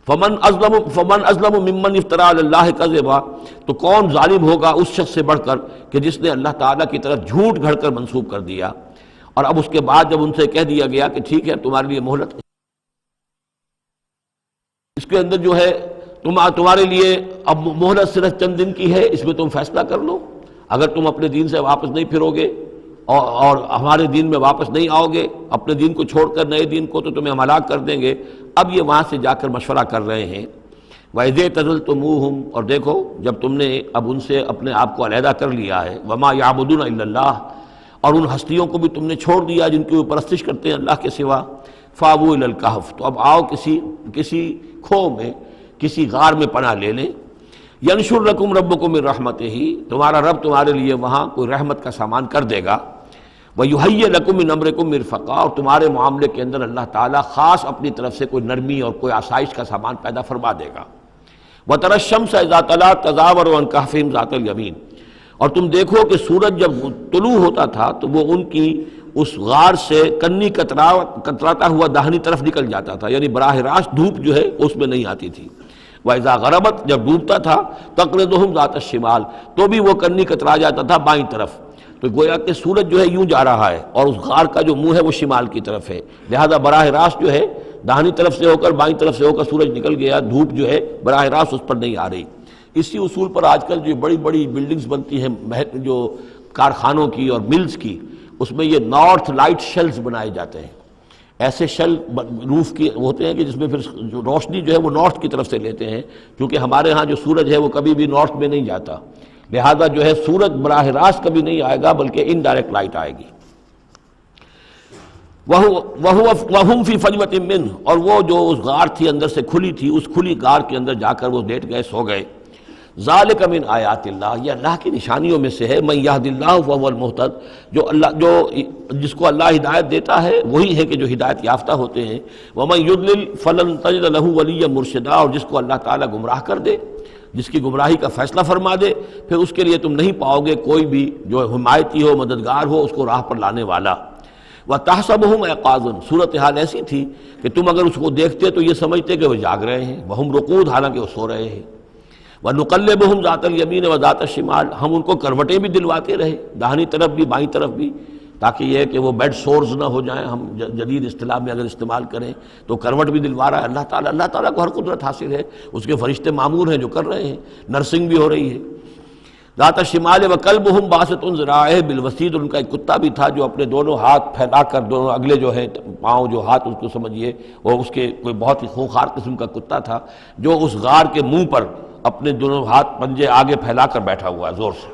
A: فمن ازلم ممن افتری علی اللہ کذبا، تو کون ظالم ہوگا اس شخص سے بڑھ کر کہ جس نے اللہ تعالیٰ کی طرف جھوٹ گھڑ کر منسوب کر دیا۔ اور اب اس کے بعد جب ان سے کہہ دیا گیا کہ ٹھیک ہے تمہارے لیے مہلت، اس کے اندر جو ہے تمہارے لیے اب مہلت صرف چند دن کی ہے، اس میں تم فیصلہ کر لو، اگر تم اپنے دین سے واپس نہیں پھرو گے اور ہمارے دین میں واپس نہیں آؤ گے، اپنے دین کو چھوڑ کر نئے دین کو، تو تمہیں ہم ہلاک کر دیں گے۔ اب یہ وہاں سے جا کر مشورہ کر رہے ہیں، وَإِذْ اعْتَزَلْتُمُوهُمْ، اور دیکھو جب تم نے اب ان سے اپنے آپ کو علیحدہ کر لیا ہے، وَمَا يَعْبُدُونَ إِلَّا اللَّهِ، اور ان ہستیوں کو بھی تم نے چھوڑ دیا جن کی وہ پرستش کرتے ہیں اللہ کے سوا، فَآوُوا إِلَى الْكَهْفِ، تو اب آؤ کسی کھو میں، کسی غار میں پناہ لے لیں، يَنشُرْ لَكُمْ رَبُّكُم مِّن رَحْمَتِهِ، تمہارا رب تمہارے لیے وہاں کوئی رحمت کا سامان کر دے گا، وَيُحَيِّ لَكُم مِّنْ أَمْرِكُم مِّرْفَقًا، اور تمہارے معاملے کے اندر اللہ تعالیٰ خاص اپنی طرف سے کوئی نرمی اور کوئی آسائش کا سامان پیدا فرما دے گا۔ وَتَرَى الشَّمْسَ إِذَا طَلَعَت تَزَاوَرُ عَنْ كَهْفِهِمْ ذَاتَ الْيَمِينِ، اور تم دیکھو کہ سورج جب طلوع ہوتا تھا تو وہ ان کی اس غار سے کنی کتراتا ہوا داہنی طرف نکل جاتا تھا، یعنی براہ راست دھوپ جو ہے اس میں نہیں آتی تھی۔ وَإِذَا غَرَبَتْ، جب ڈوبتا تھا، تَقْرِضُهُمْ ذَاتَ الشِّمَالِ، تو بھی وہ کنی کترا جاتا تھا بائیں طرف، تو گویا کہ سورج جو ہے یوں جا رہا ہے اور اس غار کا جو منہ ہے وہ شمال کی طرف ہے، لہذا براہ راست جو ہے داہنی طرف سے ہو کر بائیں طرف سے ہو کر سورج نکل گیا، دھوپ جو ہے براہ راست اس پر نہیں آ رہی۔ اسی اصول پر آج کل جو بڑی بڑی بلڈنگز بنتی ہیں جو کارخانوں کی اور ملز کی، اس میں یہ نارتھ لائٹ شیلز بنائے جاتے ہیں، ایسے شیل روف کی ہوتے ہیں کہ جس میں پھر جو روشنی جو ہے وہ نارتھ کی طرف سے لیتے ہیں، کیونکہ ہمارے ہاں جو سورج ہے وہ کبھی بھی نارتھ میں نہیں جاتا، لہذا جو ہے سورج براہ راست کبھی نہیں آئے گا بلکہ انڈائریکٹ لائٹ آئے گی۔ وَهُمْ فِي فَجْوَةٍ مِّنْهُ، اور وہ جو اس غار تھی اندر سے کھلی تھی، اس کھلی غار کے اندر جا کر وہ لیٹ گئے، سو گئے۔ ذالک من آیات اللہ، یہ اللہ کی نشانیوں میں سے ہے، من یہد اللہ فہو المہتد، جو جس کو اللہ ہدایت دیتا ہے وہی ہے کہ جو ہدایت یافتہ ہوتے ہیں، ومن یضلل فلن تجد لہ ولیا مرشدا، اور جس کو اللہ تعالیٰ گمراہ کر دے، جس کی گمراہی کا فیصلہ فرما دے، پھر اس کے لیے تم نہیں پاؤ گے کوئی بھی جو حمایتی ہو، مددگار ہو، اس کو راہ پر لانے والا۔ وَتَحْسَبُهُمْ أَيْقَاظًا، صورتحال ایسی تھی کہ تم اگر اس کو دیکھتے تو یہ سمجھتے کہ وہ جاگ رہے ہیں، وَهُمْ رُقُودٌ، حالانکہ وہ سو رہے ہیں۔ وَنُقَلِّبُهُمْ ذَاتَ الْيَمِينِ وَذَاتَ الشِّمَالِ، ہم ان کو کروٹیں بھی دلواتے رہے، داہنی طرف بھی بائیں طرف بھی، تاکہ یہ کہ وہ بیڈ سورز نہ ہو جائیں، ہم جدید اصطلاح میں اگر استعمال کریں تو کروٹ بھی دلوا رہا ہے اللہ تعالیٰ۔ اللہ تعالیٰ کو ہر قدرت حاصل ہے، اس کے فرشتے معمور ہیں جو کر رہے ہیں، نرسنگ بھی ہو رہی ہے۔ ذات الشمال وکلبہم باسط ذراعیہ بالوسید، ان کا ایک کتا بھی تھا جو اپنے دونوں ہاتھ پھیلا کر، دونوں اگلے جو ہے پاؤں جو ہاتھ اس کو سمجھیے، وہ اس کے کوئی بہت ہی خونخوار قسم کا کتا تھا جو اس غار کے منہ پر اپنے دونوں ہاتھ پنجے آگے پھیلا کر بیٹھا ہوا ہے زور سے۔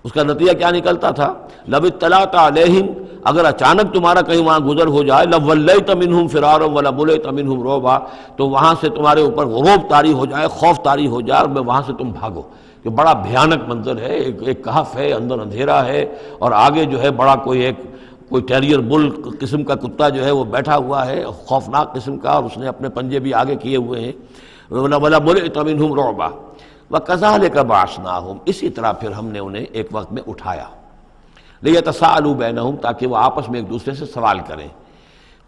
A: اس کا نتیجہ کیا نکلتا تھا؟ لو اطلعت علیہم، اگر اچانک تمہارا کہیں وہاں گزر ہو جائے، لولیت منہم فرارا ولملیت منہم رعبا، تو وہاں سے تمہارے اوپر رعب طاری ہو جائے، خوف طاری ہو جائے، اور وہاں سے تم بھاگو، کہ بڑا بھیانک منظر ہے، ایک کہف ہے، اندر اندھیرا ہے، اور آگے جو ہے بڑا کوئی ٹیریئر بل قسم کا کتا جو ہے وہ بیٹھا ہوا ہے، خوفناک قسم کا، اور اس نے اپنے پنجے بھی آگے کیے ہوئے ہیں۔ وَلَمُلِئْتَ مِنْهُمْ رُعْبًا وَكَذَلِكَ بَعَثْنَاهُمْ، اسی طرح پھر ہم نے انہیں ایک وقت میں اٹھایا، لِيَتَسَاءَلُوا بَيْنَهُمْ، تاکہ وہ آپس میں ایک دوسرے سے سوال کریں۔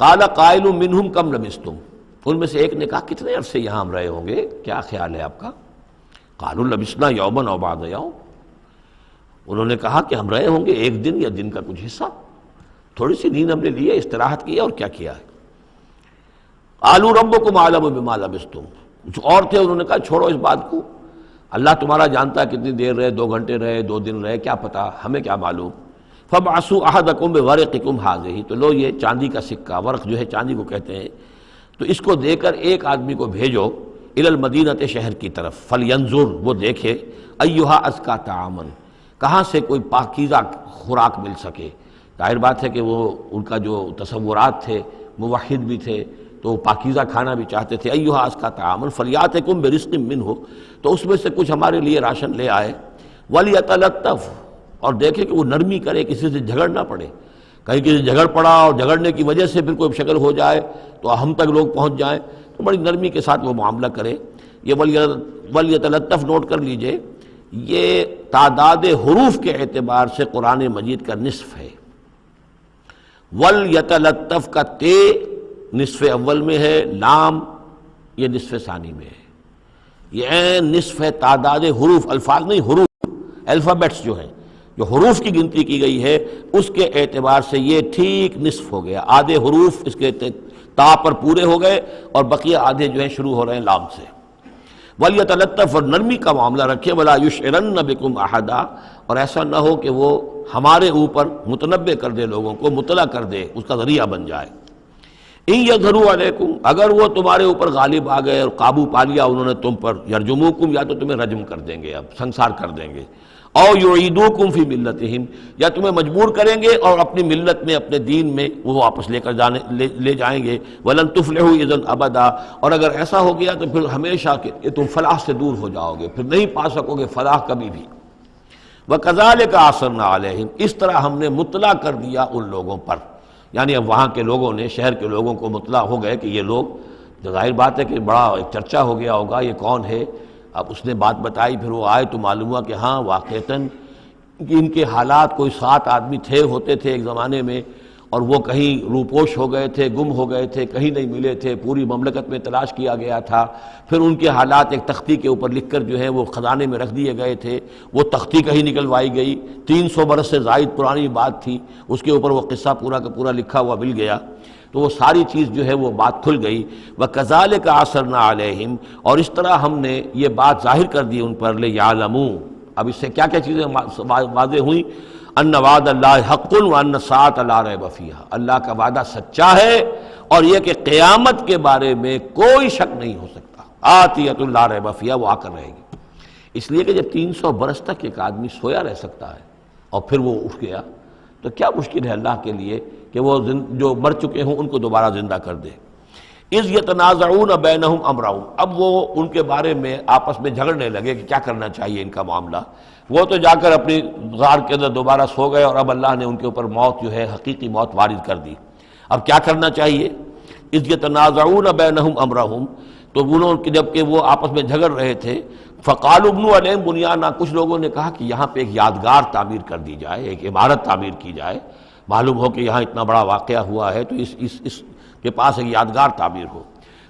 A: قَالَ قَائِلٌ مِّنْهُمْ كَمْ لَبِثْتُمْ، ان میں سے ایک نے کہا کتنے عرصے یہاں ہم رہے ہوں گے، کیا خیال ہے آپ کا؟ قَالُوا لَبِثْنَا يَوْمًا أَوْ بَعْضَ يَوْمٍ، انہوں نے کہا کہ ہم رہے ہوں گے ایک دن یا دن کا کچھ حصہ، تھوڑی سی نیند ہم نے لی ہے، استراحت کی ہے، اور کیا کیا ہے۔ قَالُوا رَبُّكُمْ أَعْلَمُ بِمَا لَبِثْتُمْ، کچھ اور تھے انہوں نے کہا چھوڑو اس بات کو، اللہ تمہارا جانتا ہے کتنی دیر رہے، 2 گھنٹے رہے، 2 دن رہے، کیا پتہ، ہمیں کیا معلوم۔ فَابْعَثُوا أَحَدَكُمْ بِوَرِقِكُمْ هَٰذِهِ، تو لو یہ چاندی کا سکہ، ورق جو ہے چاندی کو کہتے ہیں، تو اس کو دے کر ایک آدمی کو بھیجو الی المدینۃ، شہر کی طرف، فَلْيَنظُرْ، وہ دیکھے، أَيُّهَا أَزْكَىٰ طَعَامًا، کہاں سے کوئی پاکیزہ خوراک مل سکے۔ ظاہر بات ہے کہ وہ ان کا جو تصورات تھے، موحد بھی تھے تو پاکیزہ کھانا بھی چاہتے تھے۔ ایھا ازکیٰ طعاما فلیاتکم برزق منہ، تو اس میں سے کچھ ہمارے لیے راشن لے آئے۔ ولیتلطف، اور دیکھے کہ وہ نرمی کرے، کسی سے جھگڑ نہ پڑے، کہیں کسی جھگڑ پڑا اور جھگڑنے کی وجہ سے پھر کوئی شکل ہو جائے تو ہم تک لوگ پہنچ جائیں، تو بڑی نرمی کے ساتھ وہ معاملہ کرے۔ یہ ولیتلطف نوٹ کر لیجئے، یہ تعداد حروف کے اعتبار سے قرآن مجید کا نصف ہے۔ ولیتلطف کا تے نصف اول میں ہے، لام یہ نصف ثانی میں ہے، یہ نصف ہے تعداد حروف، الفاظ نہیں، حروف، الفابیٹس جو ہیں، جو حروف کی گنتی کی گئی ہے اس کے اعتبار سے یہ ٹھیک نصف ہو گیا، آدھے حروف اس کے تا پر پورے ہو گئے اور بقیہ آدھے جو ہیں شروع ہو رہے ہیں لام سے۔ ولیتلطف، اور نرمی کا معاملہ رکھے، ولا یشعرن بکم احدا، اور ایسا نہ ہو کہ وہ ہمارے اوپر متنبع کر دے، لوگوں کو مطلع کر دے، اس کا ذریعہ بن جائے۔ ان یظہروا علیکم، اگر وہ تمہارے اوپر غالب آ گئے اور قابو پا لیا انہوں نے تم پر، یرجموکم، یا تو تمہیں رجم کر دیں گے، اب سنسار کر دیں گے، او یعیدوکم فی ملتہم، یا تمہیں مجبور کریں گے اور اپنی ملت میں، اپنے دین میں وہ واپس لے جائیں گے۔ ولن تفلحوا اذا ابدا، اور اگر ایسا ہو گیا تو پھر ہمیشہ کہ تم فلاح سے دور ہو جاؤ گے، پھر نہیں پا سکو گے فلاح کبھی بھی۔ وَكَذَلِكَ أَعْثَرْنَا عَلَيْهِمْ، اس طرح ہم نے مطلع کر دیا ان لوگوں پر، یعنی اب وہاں کے لوگوں نے، شہر کے لوگوں کو مطلع ہو گئے کہ یہ لوگ، ظاہر بات ہے کہ بڑا ایک چرچا ہو گیا ہوگا یہ کون ہے۔ اب اس نے بات بتائی، پھر وہ آئے تو معلوم ہوا کہ ہاں واقعتاً ان کے حالات، کوئی 7 آدمی ہوتے تھے ایک زمانے میں، اور وہ کہیں روپوش ہو گئے تھے، گم ہو گئے تھے، کہیں نہیں ملے تھے، پوری مملکت میں تلاش کیا گیا تھا، پھر ان کے حالات ایک تختی کے اوپر لکھ کر جو ہے وہ خزانے میں رکھ دیے گئے تھے، وہ تختی کہیں نکلوائی گئی، 300 برس سے زائد پرانی بات تھی، اس کے اوپر وہ قصہ پورا کا پورا لکھا ہوا مل گیا، تو وہ ساری چیز جو ہے وہ بات کھل گئی۔ وَكَذَلِكَ أَعْثَرْنَا عَلَيْهِمْ، اور اس طرح ہم نے یہ بات ظاہر کر دی ان پر، لِيَعْلَمُوا، اب اس سے کیا کیا چیزیں واضح ہوئیں؟ ان وعد اللہ حق وان الساعۃ لا ریب فیہا، اللہ کا وعدہ سچا ہے اور یہ کہ قیامت کے بارے میں کوئی شک نہیں ہو سکتا، آتیۃ لا ریب فیہا، وہ آ کر رہے گی۔ اس لیے کہ جب 300 برس تک ایک آدمی سویا رہ سکتا ہے اور پھر وہ اٹھ گیا تو کیا مشکل ہے اللہ کے لیے کہ وہ جو مر چکے ہوں ان کو دوبارہ زندہ کر دے۔ اذ یتنازعون بینہم امرہم، اب وہ ان کے بارے میں آپس میں جھگڑنے لگے کہ کیا کرنا چاہیے ان کا معاملہ۔ وہ تو جا کر اپنی غار کے اندر دوبارہ سو گئے، اور اب اللہ نے ان کے اوپر موت جو ہے حقیقی موت وارد کر دی۔ اب کیا کرنا چاہیے؟ اذ یتنازعون بینہم امرہم، تو انہوں نے جب کہ وہ آپس میں جھگڑ رہے تھے، فقالوا ابنوا علیہم بنیانا، کچھ لوگوں نے کہا کہ یہاں پہ ایک یادگار تعمیر کر دی جائے، ایک عمارت تعمیر کی جائے، معلوم ہو کہ یہاں اتنا بڑا واقعہ ہوا ہے تو اس کے پاس ایک یادگار تعمیر ہو۔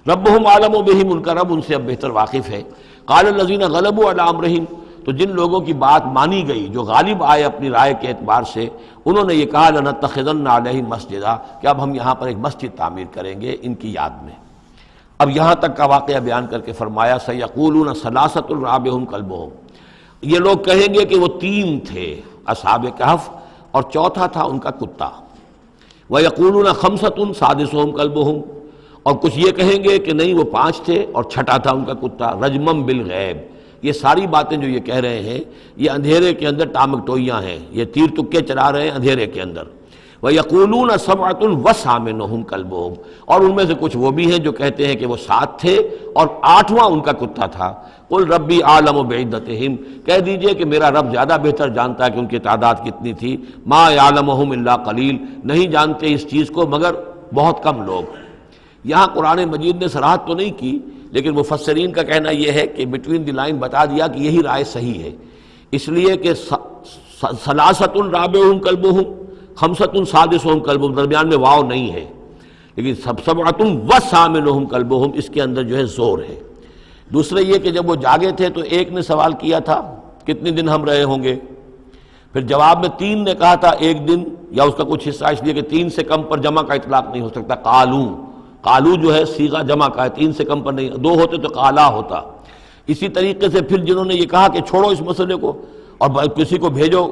A: ربہم اعلم بہم، ان کا رب ان سے اب بہتر واقف ہے۔ قال الذین غلبوا علی امرہم، تو جن لوگوں کی بات مانی گئی، جو غالب آئے اپنی رائے کے اعتبار سے، انہوں نے یہ کہا لنتخذن علیہم مسجدا، کہ اب ہم یہاں پر ایک مسجد تعمیر کریں گے ان کی یاد میں۔ اب یہاں تک کا واقعہ بیان کر کے فرمایا سیقولون ثلاثۃ رابعہم کلبہم، یہ لوگ کہیں گے کہ وہ 3 تھے اصحاب کہف اور چوتھا تھا ان کا کتا۔ ویقولون خمسۃ سادسہم کلبہم، اور کچھ یہ کہیں گے کہ نہیں وہ 5 تھے اور چھٹا تھا ان کا کتا، رجمم بالغیب۔ یہ ساری باتیں جو یہ کہہ رہے ہیں یہ اندھیرے کے اندر ٹامک ٹوئیاں ہیں، یہ تیر تکے چلا رہے ہیں اندھیرے کے اندر۔ وَيَقُولُونَ سَبْعَةٌ وَثَامِنُهُمْ كَلْبُهُمْ، اور ان میں سے کچھ وہ بھی ہیں جو کہتے ہیں کہ وہ 7 تھے اور 8واں ان کا کتا تھا۔ قُلْ رَبِّي أَعْلَمُ بِعِدَّتِهِمْ، کہہ دیجئے کہ میرا رب زیادہ بہتر جانتا ہے کہ ان کی تعداد کتنی تھی۔ مَا يَعْلَمُهُمْ إِلَّا قَلِيلٌ، نہیں جانتے اس چیز کو مگر بہت کم لوگ۔ یہاں قرآن مجید نے صراحت تو نہیں کی، لیکن مفسرین کا کہنا یہ ہے کہ بٹوین دی لائن بتا دیا کہ یہی رائے صحیح ہے، اس لیے کہ ثلاثۃ رابعہم کلبہم، خمسۃ سادسہم کلبہم، درمیان میں واو نہیں ہے، لیکن سبعۃ وثامنہم کلبہم اس کے اندر جو ہے زور ہے۔ دوسرے یہ کہ جب وہ جاگے تھے تو ایک نے سوال کیا تھا کتنے دن ہم رہے ہوں گے، پھر جواب میں 3 نے کہا تھا 1 دن، یا اس کا کچھ حصہ، اس لیے کہ 3 سے کم پر جمع کا اطلاق نہیں ہو سکتا۔ قالو جو ہے صیغہ جمع کا ہے، 3 سے کم پر نہیں، 2 ہوتے تو قالا ہوتا۔ اسی طریقے سے پھر جنہوں نے یہ کہا کہ چھوڑو اس مسئلے کو اور کسی کو بھیجو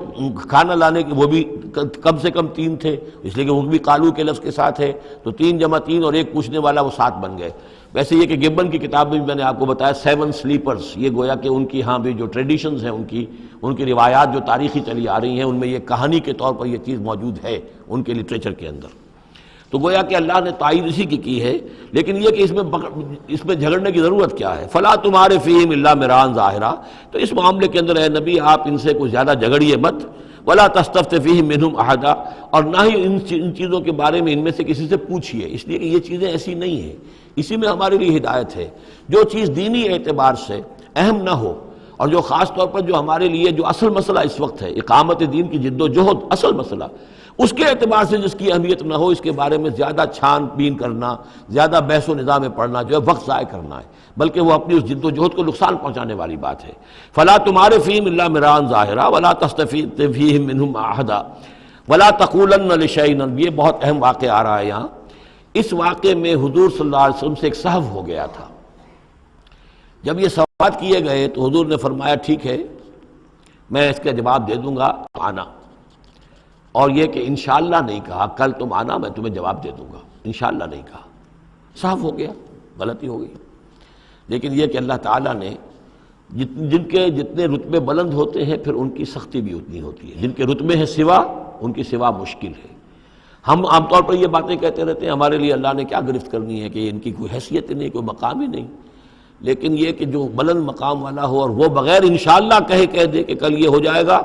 A: کھانا لانے کے، وہ بھی کم سے کم 3 تھے، اس لیے کہ وہ بھی قالو کے لفظ کے ساتھ ہے، تو 3 جمع 3 اور ایک پوچھنے والا، وہ 7 بن گئے۔ ویسے یہ کہ گبن کی کتاب میں بھی میں نے آپ کو بتایا 7 سلیپرز، یہ گویا کہ ان کی ہاں بھی جو ٹریڈیشنز ہیں، ان کی روایات جو تاریخی چلی آ رہی ہیں، ان میں یہ کہانی کے طور پر یہ چیز موجود ہے ان کے لٹریچر کے اندر۔ تو گویا کہ اللہ نے تائید اسی کی ہے، لیکن یہ کہ اس میں جھگڑنے کی ضرورت کیا ہے؟ فلا تمہارے فیہم الا مران ظاہرا، تو اس معاملے کے اندر اے نبی آپ ان سے کچھ زیادہ جھگڑیے مت۔ ولا تستفت فیہم منہم احدا، اور نہ ہی ان چیزوں کے بارے میں ان میں سے کسی سے پوچھیے، اس لیے کہ یہ چیزیں ایسی نہیں ہیں، اسی میں ہمارے لیے ہدایت ہے۔ جو چیز دینی اعتبار سے اہم نہ ہو، اور جو خاص طور پر جو ہمارے لیے جو اصل مسئلہ اس وقت ہے، اقامت دین کی جد و جہد اصل مسئلہ، اس کے اعتبار سے جس کی اہمیت نہ ہو، اس کے بارے میں زیادہ چھان بین کرنا، زیادہ بحث و نظام میں پڑھنا جو ہے وقت ضائع کرنا ہے، بلکہ وہ اپنی اس جد و جہد کو نقصان پہنچانے والی بات ہے۔ فلا تمہارے فیہم الا مران ظاہرا ولا تستفت فیہم منہم احدا ولا تقولن لشیء، یہ بہت اہم واقعہ آ رہا ہے یہاں۔ اس واقعے میں حضور صلی اللہ علیہ وسلم سے ایک سہو ہو گیا تھا۔ جب یہ سوالات کیے گئے تو حضور نے فرمایا ٹھیک ہے میں اس کا جواب دے دوں گا، آنا۔ اور یہ کہ انشاءاللہ نہیں کہا، کل تم آنا میں تمہیں جواب دے دوں گا، انشاءاللہ نہیں کہا، صاف ہو گیا، غلطی ہو گئی۔ لیکن یہ کہ اللہ تعالیٰ نے جن کے جتنے رتبے بلند ہوتے ہیں پھر ان کی سختی بھی اتنی ہوتی ہے، جن کے رتبے ہیں سوا، ان کی سوا مشکل ہے۔ ہم عام طور پر یہ باتیں کہتے رہتے ہیں ہمارے لیے اللہ نے کیا گرفت کرنی ہے کہ ان کی کوئی حیثیت ہی نہیں، کوئی مقام ہی نہیں، لیکن یہ کہ جو بلند مقام والا ہو اور وہ بغیر انشاءاللہ کہہ دے کہ کل یہ ہو جائے گا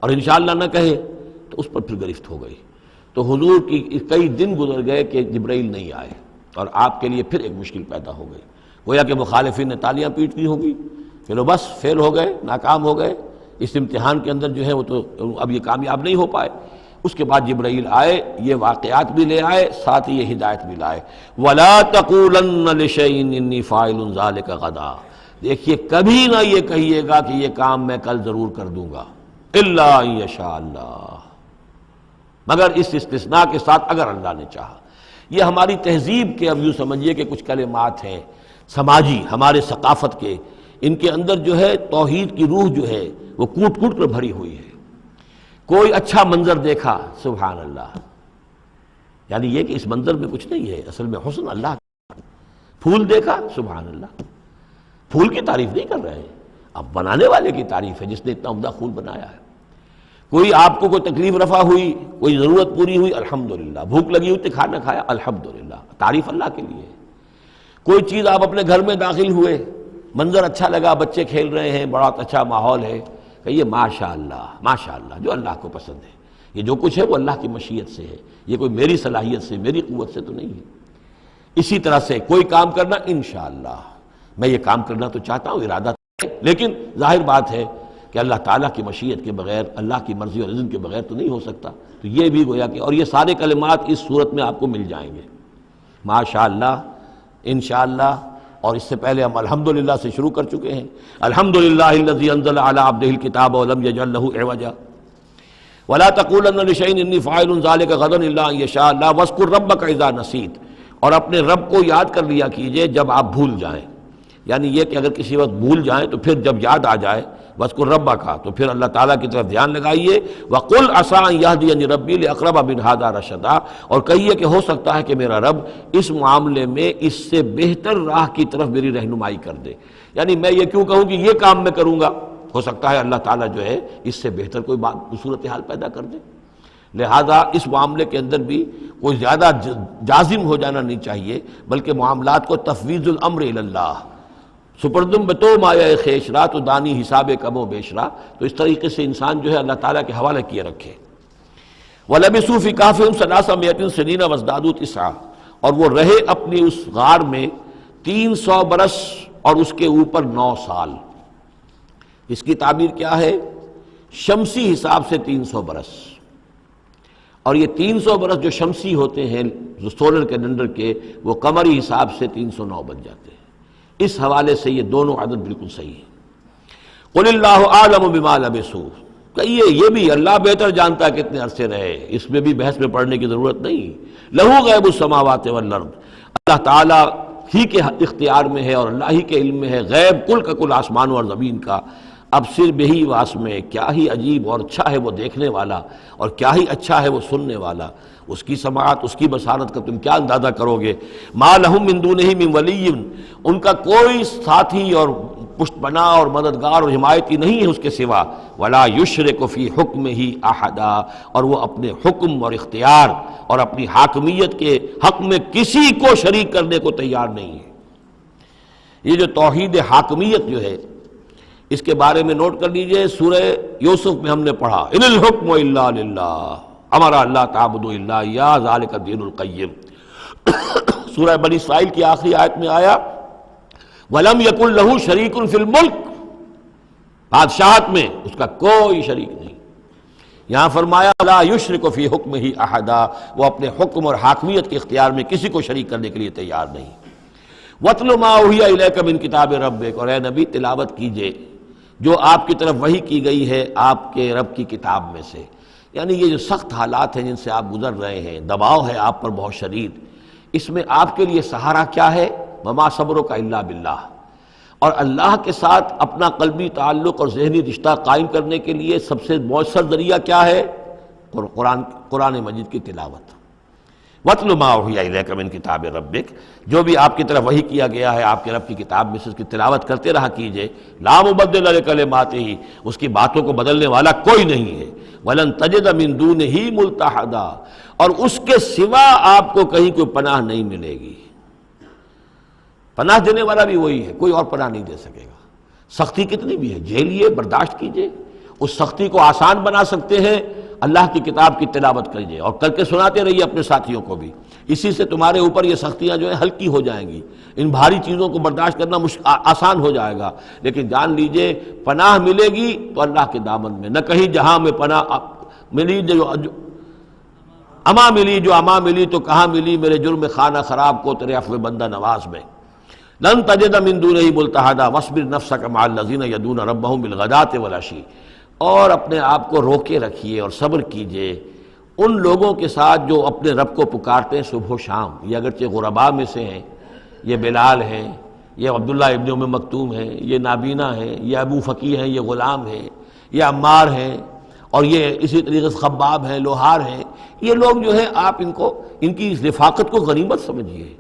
A: اور انشاءاللہ نہ کہے تو اس پر پھر گرفت ہو گئی۔ تو حضور کی کئی دن گزر گئے کہ جبرائیل نہیں آئے، اور آپ کے لیے پھر ایک مشکل پیدا ہو گئی، گویا کہ مخالفین نے تالیاں پیٹ دی ہوگی، پھر وہ بس فیل ہو گئے، ناکام ہو گئے اس امتحان کے اندر، جو ہے وہ تو اب یہ کامیاب نہیں ہو پائے۔ اس کے بعد جبرائیل آئے، یہ واقعات بھی لے آئے، ساتھ ہی یہ ہدایت بھی لائے۔ وَلَا تَقُولَنَّ لِشَيْءٍ إِنِّي فَاعِلٌ ذَلِكَ غَدًا، دیکھیے کبھی نہ یہ کہیے گا کہ یہ کام میں کل ضرور کر دوں گا، إِلَّا أَن يَشَاءَ اللَّهُ، مگر اس استثناء کے ساتھ اگر اللہ نے چاہا۔ یہ ہماری تہذیب کے، اب یوں سمجھیے کہ کچھ کلمات ہیں سماجی، ہمارے ثقافت کے، ان کے اندر جو ہے توحید کی روح جو ہے وہ کوٹ کوٹ کر بھری ہوئی ہے۔ کوئی اچھا منظر دیکھا، سبحان اللہ، یعنی یہ کہ اس منظر میں کچھ نہیں ہے، اصل میں حسن اللہ کا۔ پھول دیکھا، سبحان اللہ، پھول کی تعریف نہیں کر رہے ہیں، اب بنانے والے کی تعریف ہے جس نے اتنا عمدہ پھول بنایا ہے۔ کوئی آپ کو کوئی تکلیف رفع ہوئی، کوئی ضرورت پوری ہوئی، الحمدللہ، بھوک لگی ہوئی تو کھانا کھایا، الحمدللہ، تعریف اللہ کے لیے۔ کوئی چیز آپ اپنے گھر میں داخل ہوئے، منظر اچھا لگا، بچے کھیل رہے ہیں، بڑا اچھا ماحول ہے، کہیے ماشاء اللہ، جو اللہ کو پسند ہے، یہ جو کچھ ہے وہ اللہ کی مشیت سے ہے، یہ کوئی میری صلاحیت سے، میری قوت سے تو نہیں ہے۔ اسی طرح سے کوئی کام کرنا، انشاءاللہ میں یہ کام کرنا تو چاہتا ہوں، ارادہ ہے، لیکن ظاہر بات ہے کہ اللہ تعالیٰ کی مشیت کے بغیر، اللہ کی مرضی اور اذن کے بغیر تو نہیں ہو سکتا۔ تو یہ بھی گویا کہ، اور یہ سارے کلمات اس صورت میں آپ کو مل جائیں گے، ماشاءاللہ، انشاءاللہ، اور اس سے پہلے ہم الحمدللہ سے شروع کر چکے ہیں۔ الحمدللہ الذی انزل علی عبدہ الکتاب ولم یجعل لہ عوجا ولا تقولن لشیء انی فاعل ذلک غدا الا ان یشاء اللہ واذکر ربک اذا نسیت، اور اپنے رب کو یاد کر لیا کیجئے جب آپ بھول جائیں، یعنی یہ کہ اگر کسی وقت بھول جائیں تو پھر جب یاد آ جائے وَاذْكُرْ رَبَّكَ، تو پھر اللہ تعالیٰ کی طرف دھیان لگائیے۔ وَقُلْ عَسَىٰ أَن يَهْدِيَنِ رَبِّي لِأَقْرَبَ مِنْ هَٰذَا رَشَدًا، اور کہیے کہ ہو سکتا ہے کہ میرا رب اس معاملے میں اس سے بہتر راہ کی طرف میری رہنمائی کر دے، یعنی میں یہ کیوں کہوں کہ یہ کام میں کروں گا، ہو سکتا ہے اللہ تعالیٰ جو ہے اس سے بہتر کوئی صورتحال پیدا کر دے۔ لہذا اس معاملے کے اندر بھی کوئی زیادہ جازم ہو جانا نہیں چاہیے، بلکہ معاملات کو تفویض الامر الی اللہ، سپردم بتو مایا خیشرا تو دانی حساب کم و بیشرا، تو اس طریقے سے انسان جو ہے اللہ تعالیٰ کے حوالے کیے رکھے۔ وَلَبِثُوا فِي كَهْفِهِمْ ثَلَاثَمِائَةٍ سِنِينَ وَازْدَادُوا تِسْعًا، اور وہ رہے اپنی اس غار میں 300 برس اور اس کے اوپر 9 سال۔ اس کی تعبیر کیا ہے؟ شمسی حساب سے 300 برس، اور یہ 300 برس جو شمسی ہوتے ہیں جو سولر کیلنڈر کے، وہ قمری حساب سے 309 بن جاتے ہیں۔ اس حوالے سے یہ دونوں عدد بالکل صحیح ہے۔ قُلِ اللَّهُ أَعْلَمُ بِمَا لَبِثُوا، کہیے یہ بھی اللہ بہتر جانتا ہے کتنے عرصے رہے، اس میں بھی بحث میں پڑھنے کی ضرورت نہیں۔ لَهُ غَيْبُ السَّمَاوَاتِ وَالْأَرْضِ، اللہ تعالیٰ ہی کے اختیار میں ہے اور اللہ ہی کے علم میں ہے غیب کل کا کل آسمانوں اور زمین کا۔ اب صرف بہی واس میں، کیا ہی عجیب اور اچھا ہے وہ دیکھنے والا، اور کیا ہی اچھا ہے وہ سننے والا، اس کی سماعت، اس کی بصارت کا تم کیا اندازہ کرو گے۔ ما لہم من دونہ من ولی، ان کا کوئی ساتھی اور پشت پناہ اور مددگار اور حمایتی نہیں ہے اس کے سوا۔ ولا یشرک فی حکمہ احدا، اور وہ اپنے حکم اور اختیار اور اپنی حاکمیت کے حق میں کسی کو شریک کرنے کو تیار نہیں ہے۔ یہ جو توحید حاکمیت جو ہے، اس کے بارے میں نوٹ کر لیجئے، سورہ یوسف میں ہم نے پڑھا ان الحکم الا للہ امر اللہ تعبدوا الا ایاہ ذالک الدین القیم۔ سورہ بنی اسرائیل کی آخری آیت میں آیا وَلَمْ يَكُنْ لَهُ شَرِيكٌ فِي الْمُلْكِ، بادشاہت میں اس کا کوئی شریک نہیں۔ یہاں فرمایا لَا يُشْرِكُ فِي حُكْمِهِ أَحَدًا، وہ اپنے حکم اور حاکمیت کے اختیار میں کسی کو شریک کرنے کے لیے تیار نہیں۔ وَاتْلُ مَا أُوحِيَ إِلَيْكَ مِن كِتَابِ رَبِّكَ، اور اے نبی تلاوت کیجئے جو آپ کی طرف وحی کی گئی ہے آپ کے رب کی کتاب میں سے، یعنی یہ جو سخت حالات ہیں جن سے آپ گزر رہے ہیں، دباؤ ہے آپ پر بہت شدید، اس میں آپ کے لیے سہارا کیا ہے؟ وما صبرک الا باللہ، اور اللہ کے ساتھ اپنا قلبی تعلق اور ذہنی رشتہ قائم کرنے کے لیے سب سے مؤثر ذریعہ کیا ہے؟ قرآن مجید کی تلاوت۔ وَاتْلُ مَا أُوحِيَ إِلَيْكَ مِن كِتَابِ رَبِّكَ، جو بھی آپ کی طرف وحی کیا گیا ہے آپ کے رب کی کتاب میں سے، اس کی تلاوت کرتے رہا کیجئے۔ لا مبدل لکلماتہ، اس کی باتوں کو بدلنے والا کوئی نہیں ہے۔ وَلَن تَجِدَ مِن دُونِهِ مُلْتَحَدًا، اور اس کے سوا آپ کو کہیں کوئی پناہ نہیں ملے گی۔ پناہ دینے والا بھی وہی ہے، کوئی اور پناہ نہیں دے سکے گا۔ سختی کتنی بھی ہے جھیلیے، برداشت کیجئے، اس سختی کو آسان بنا سکتے ہیں اللہ کی کتاب کی تلاوت کریے اور کر کے سناتے رہیے اپنے ساتھیوں کو بھی، اسی سے تمہارے اوپر یہ سختیاں جو ہیں ہلکی ہو جائیں گی، ان بھاری چیزوں کو برداشت کرنا آسان ہو جائے گا۔ لیکن جان لیجئے پناہ ملے گی تو اللہ کے دامن میں، نہ کہیں جہاں میں پناہ ملی جو اما ملی تو کہاں ملی میرے جرم خانہ خراب کو تیرے عفو بندہ نواز میں۔ لن تجد من دونہ ملتحدا واصبر نفسک مع الذین یدعون ربہم بالغداۃ والعشی، اور اپنے آپ کو روکے رکھیے اور صبر کیجئے ان لوگوں کے ساتھ جو اپنے رب کو پکارتے ہیں صبح و شام۔ یہ اگرچہ غرباء میں سے ہیں، یہ بلال ہیں، یہ عبداللہ ابن ام مکتوم ہیں، یہ نابینا ہیں، یہ ابو فقی ہیں، یہ غلام ہیں، یہ عمار ہیں، اور یہ اسی طریقے سے خباب ہیں، لوہار ہیں، یہ لوگ جو ہیں آپ ان کی رفاقت کو غنیمت سمجھیے۔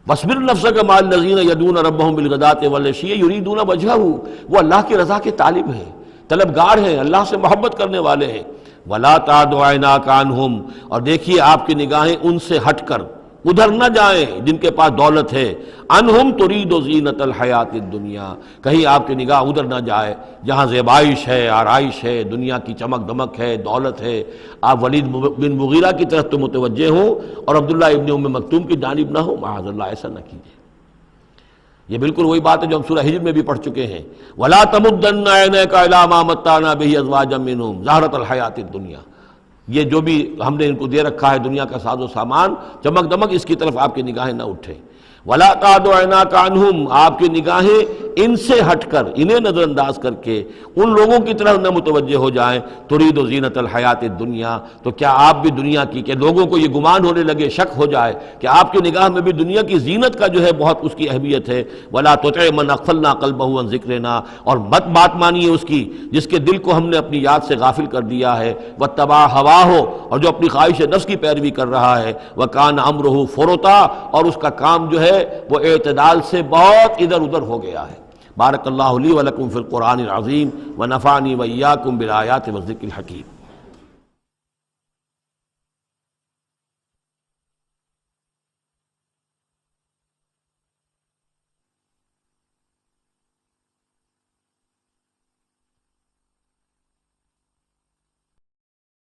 A: وَاصْبِرْ نَفْسَكَ مَعَ الَّذِينَ يَدْعُونَ رَبَّهُم بِالْغَدَاةِ وَالْعَشِيِّ يُرِيدُونَ وَجْهَهُ، وہ اللہ کی رضا کے طالب ہیں، طلبگار ہیں، اللہ سے محبت کرنے والے ہیں۔ وَلَا تَعْدُ عَيْنَاكَ عَنْهُمْ، اور دیکھیے آپ کی نگاہیں ان سے ہٹ کر، ادھر نہ جائیں جن کے پاس دولت ہے، انہم ترید زینت الحیات الدنیا، کہیں آپ کی نگاہ ادھر نہ جائے جہاں زیبائش ہے، آرائش ہے، دنیا کی چمک دمک ہے، دولت ہے۔ آپ ولید بن مغیرہ کی طرف تو متوجہ ہوں اور عبداللہ ابن ام مکتوم کی جانب نہ ہو، معاذ اللہ ایسا نہ کیجیے۔ یہ بالکل وہی بات ہے جو ہم سورہ ہجر میں بھی پڑھ چکے ہیں، وَلَا تَمُدَّنَّ عَيْنَيْكَ إِلَىٰ مَا مَتَّعْنَا بِهِ أَزْوَاجًا مِّنْهُمْ زَهْرَةَ الْحَيَاةِ الدُّنْيَا، یہ جو بھی ہم نے ان کو دے رکھا ہے دنیا کا ساز و سامان، چمک دمک، اس کی طرف آپ کی نگاہیں نہ اٹھیں۔ وَلَا تَعْدُ عَيْنَاكَ عَنْهُمْ، آپ کی نگاہیں ان سے ہٹ کر، انہیں نظر انداز کر کے ان لوگوں کی طرف نہ متوجہ ہو جائیں، ترید و زینت الحیات الدنیا، تو کیا آپ بھی دنیا کی، کہ لوگوں کو یہ گمان ہونے لگے، شک ہو جائے کہ آپ کی نگاہ میں بھی دنیا کی زینت کا جو ہے بہت اس کی اہمیت ہے۔ وَلَا تُطِعْ مَنْ أَغْفَلْنَا قَلْبَهُ عَنْ ذِكْرِنَا، اور مت بات مانیے اس کی جس کے دل کو ہم نے اپنی یاد سے غافل کر دیا ہے، وَاتَّبَعَ هَوَاهُ، اور جو اپنی خواہش نفس کی پیروی کر رہا ہے، وَكَانَ أَمْرُهُ فُرُطًا، اور اس کا کام جو ہے وہ اعتدال سے بہت ادھر ادھر ہو گیا ہے۔ بارک اللہ لی ولکم فی القرآن العظیم ونفعنی وإیاکم بالآیات والذکر الحکیم۔